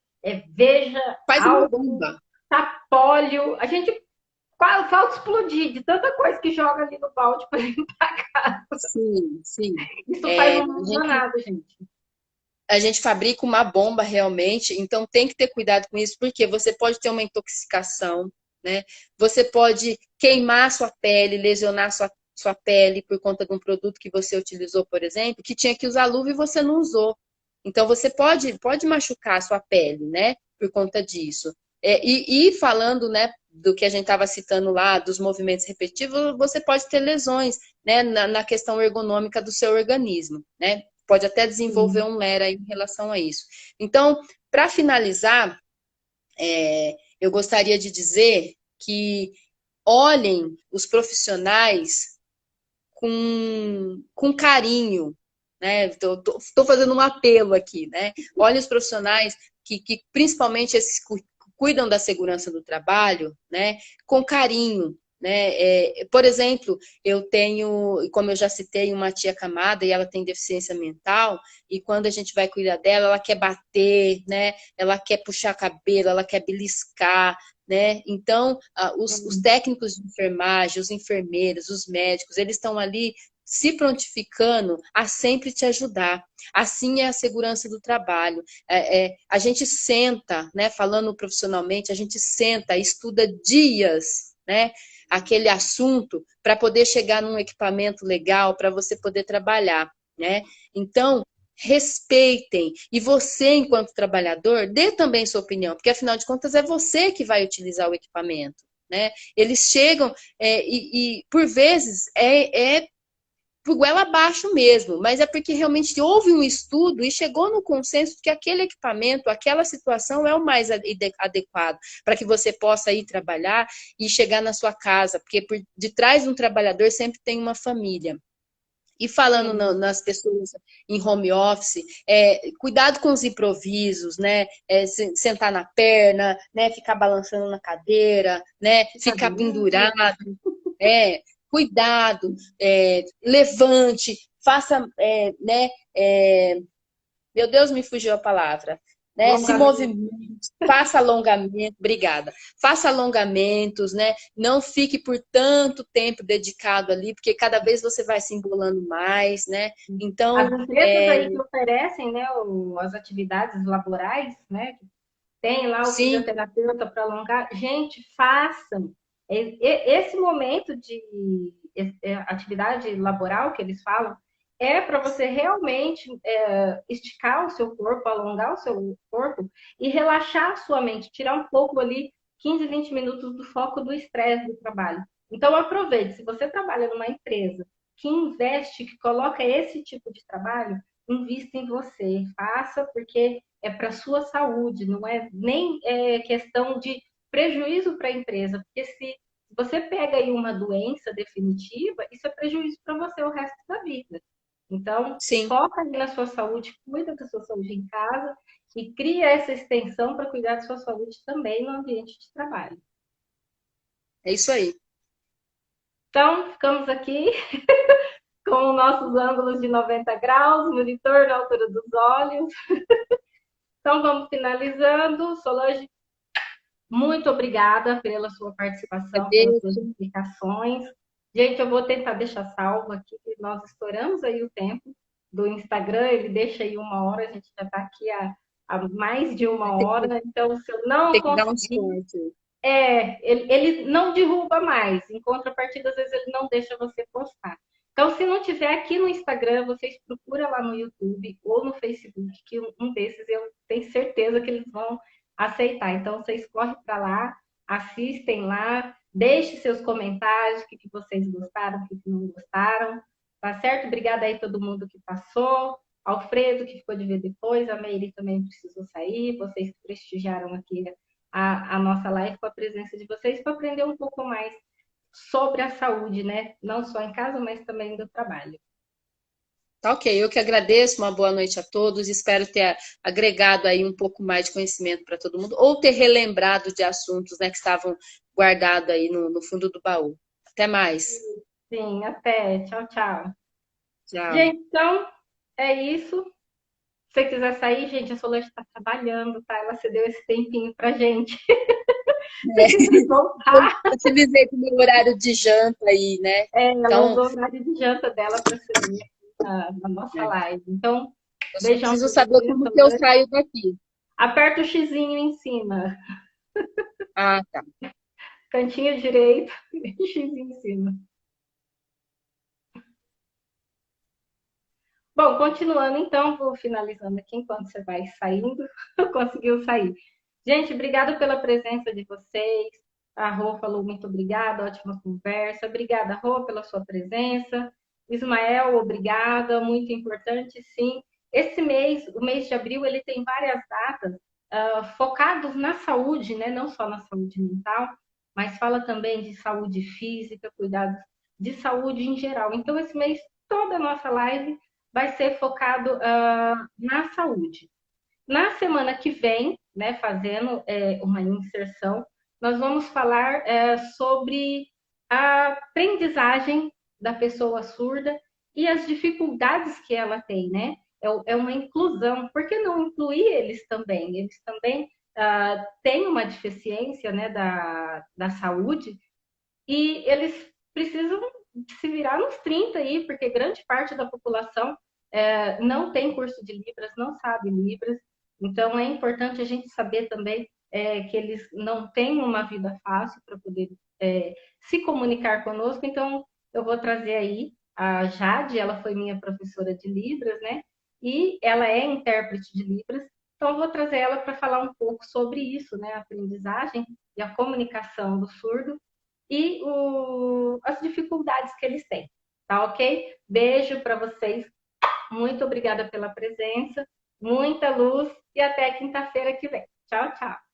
[SPEAKER 1] veja,
[SPEAKER 2] Faz uma
[SPEAKER 1] álcool,
[SPEAKER 2] bomba.
[SPEAKER 1] tapóleo. A gente quase falta explodir de tanta coisa que joga ali no balde para limpar a casa.
[SPEAKER 2] Sim, sim.
[SPEAKER 1] Isso faz
[SPEAKER 2] É,
[SPEAKER 1] um mal danado, gente.
[SPEAKER 2] a gente fabrica uma bomba realmente, então tem que ter cuidado com isso, porque você pode ter uma intoxicação, né? Você pode queimar sua pele, lesionar sua pele por conta de um produto que você utilizou, por exemplo, que tinha que usar luva e você não usou. Então você pode machucar a sua pele, né? Por conta disso. E falando, né, do que a gente estava citando lá, dos movimentos repetitivos, você pode ter lesões, né, na questão ergonômica do seu organismo, né? Pode até desenvolver
[SPEAKER 1] Sim.
[SPEAKER 2] um LER aí em relação a isso. Então, para finalizar, eu gostaria de dizer que olhem os profissionais com carinho, né? Estou fazendo um apelo aqui, né? Olhem os profissionais que principalmente esses cuidam da segurança do trabalho, né? Com carinho, né? Por exemplo, eu tenho, como eu já citei, uma tia camada e ela tem deficiência mental, e quando a gente vai cuidar dela, ela quer bater, né? Ela quer puxar cabelo, ela quer beliscar, né? Então, os técnicos de enfermagem, os enfermeiros, os médicos, eles estão ali se prontificando a sempre te ajudar. Assim é a segurança do trabalho. A gente senta, né, falando profissionalmente, a gente senta, estuda dias, né, aquele assunto para poder chegar num equipamento legal, para você poder trabalhar, né? Então, respeitem. E você, enquanto trabalhador, dê também sua opinião, porque afinal de contas é você que vai utilizar o equipamento, né? Eles chegam e por vezes por goela abaixo mesmo, mas é porque realmente houve um estudo e chegou no consenso que aquele equipamento, aquela situação é o mais adequado para que você possa ir trabalhar e chegar na sua casa, porque por detrás de um trabalhador sempre tem uma família. E falando nas pessoas em home office, cuidado com os improvisos, né? Sentar na perna, né? Ficar balançando na cadeira, né? Ficar pendurado, é, cuidado, levante, faça, né? Meu Deus, me fugiu a palavra. Né? Se
[SPEAKER 1] Alongamento.
[SPEAKER 2] movimente, faça alongamento, obrigada. Faça alongamentos, né? Não fique por tanto tempo dedicado ali, porque cada vez você vai se embolando mais, né?
[SPEAKER 1] As
[SPEAKER 2] Então,
[SPEAKER 1] empresas aí que oferecem, né, as atividades laborais, né, tem lá o
[SPEAKER 2] sim,
[SPEAKER 1] fisioterapeuta para alongar. Gente, façam. Esse momento de atividade laboral que eles falam é para você realmente esticar o seu corpo, alongar o seu corpo e relaxar a sua mente, tirar um pouco ali 15, 20 minutos do foco do estresse do trabalho. Então aproveite, se você trabalha numa empresa que investe, que coloca esse tipo de trabalho, invista em você, faça porque é para a sua saúde, não é nem questão de prejuízo para a empresa, porque se você pega aí uma doença definitiva, isso é prejuízo para você o resto da vida. Então,
[SPEAKER 2] sim,
[SPEAKER 1] foca aí na sua saúde, cuida da sua saúde em casa e cria essa extensão para cuidar da sua saúde também no ambiente de trabalho.
[SPEAKER 2] é isso aí.
[SPEAKER 1] Então, ficamos aqui com nossos ângulos de 90 graus, monitor na altura dos olhos. Então, vamos finalizando. Solange, muito obrigada pela sua participação, pelas suas
[SPEAKER 2] Agradeço.
[SPEAKER 1] explicações. Gente, eu vou tentar deixar salvo aqui, que nós estouramos aí o tempo do Instagram, ele deixa aí 1 hora, a gente já está aqui há mais de
[SPEAKER 2] Vai
[SPEAKER 1] uma
[SPEAKER 2] ter que,
[SPEAKER 1] hora, então se eu
[SPEAKER 2] vai
[SPEAKER 1] não
[SPEAKER 2] ter que dar uns
[SPEAKER 1] conseguir,
[SPEAKER 2] cortes.
[SPEAKER 1] ele não derruba mais, em contrapartida, às vezes ele não deixa você postar. Então, se não tiver aqui no Instagram, vocês procuram lá no YouTube ou no Facebook, que um desses eu tenho certeza que eles vão aceitar. Então, vocês correm para lá, assistem lá, deixem seus comentários, o que vocês gostaram, o que não gostaram, tá certo? Obrigada aí a todo mundo que passou, Alfredo, que ficou de ver depois, a Meire também precisou sair, vocês prestigiaram aqui a nossa live com a presença de vocês para aprender um pouco mais sobre a saúde, né? Não só em casa, mas também do trabalho.
[SPEAKER 2] Tá ok, eu que agradeço, uma boa noite a todos, espero ter agregado aí um pouco mais de conhecimento para todo mundo, ou ter relembrado de assuntos, né, que estavam guardados aí no fundo do baú. Até mais.
[SPEAKER 1] Sim, até. Tchau, tchau.
[SPEAKER 2] Tchau.
[SPEAKER 1] Gente, então é isso. Se você quiser sair, gente, a Solange está trabalhando, tá? Ela cedeu esse tempinho pra gente. Se quiser voltar,
[SPEAKER 2] Eu utilizei o meu horário de janta aí, né?
[SPEAKER 1] ela
[SPEAKER 2] Então,
[SPEAKER 1] usou o horário de janta dela para ceder na nossa live. Então,
[SPEAKER 2] eu só
[SPEAKER 1] beijão
[SPEAKER 2] preciso
[SPEAKER 1] para
[SPEAKER 2] saber
[SPEAKER 1] você,
[SPEAKER 2] como que eu
[SPEAKER 1] Solange.
[SPEAKER 2] saio daqui.
[SPEAKER 1] Aperta o xizinho em cima,
[SPEAKER 2] Ah, tá.
[SPEAKER 1] cantinho direito, xizinho em cima. Bom, continuando então, vou finalizando aqui enquanto você vai saindo. Conseguiu sair. Gente, obrigada pela presença de vocês. A Rô falou muito obrigada, ótima conversa. Obrigada, Rô, pela sua presença. Ismael, obrigada, muito importante, sim. Esse mês, o mês de abril, ele tem várias datas focadas na saúde, né? Não só na saúde mental, mas fala também de saúde física, cuidados de saúde em geral. Então, esse mês, toda a nossa live vai ser focado na saúde. Na semana que vem, né, fazendo uma inserção, nós vamos falar sobre a aprendizagem da pessoa surda e as dificuldades que ela tem, né? É uma inclusão. Por que não incluir eles também? Eles também têm uma deficiência, né, da saúde e eles precisam se virar nos 30 aí, porque grande parte da população não tem curso de Libras, não sabe Libras. Então, é importante a gente saber também que eles não têm uma vida fácil para poder se comunicar conosco. Então, eu vou trazer aí a Jade, ela foi minha professora de Libras, né? E ela é intérprete de Libras. Então, eu vou trazer ela para falar um pouco sobre isso, né? A aprendizagem e a comunicação do surdo e as dificuldades que eles têm. Tá ok? Beijo para vocês. Muito obrigada pela presença. Muita luz e até quinta-feira que vem. Tchau, tchau.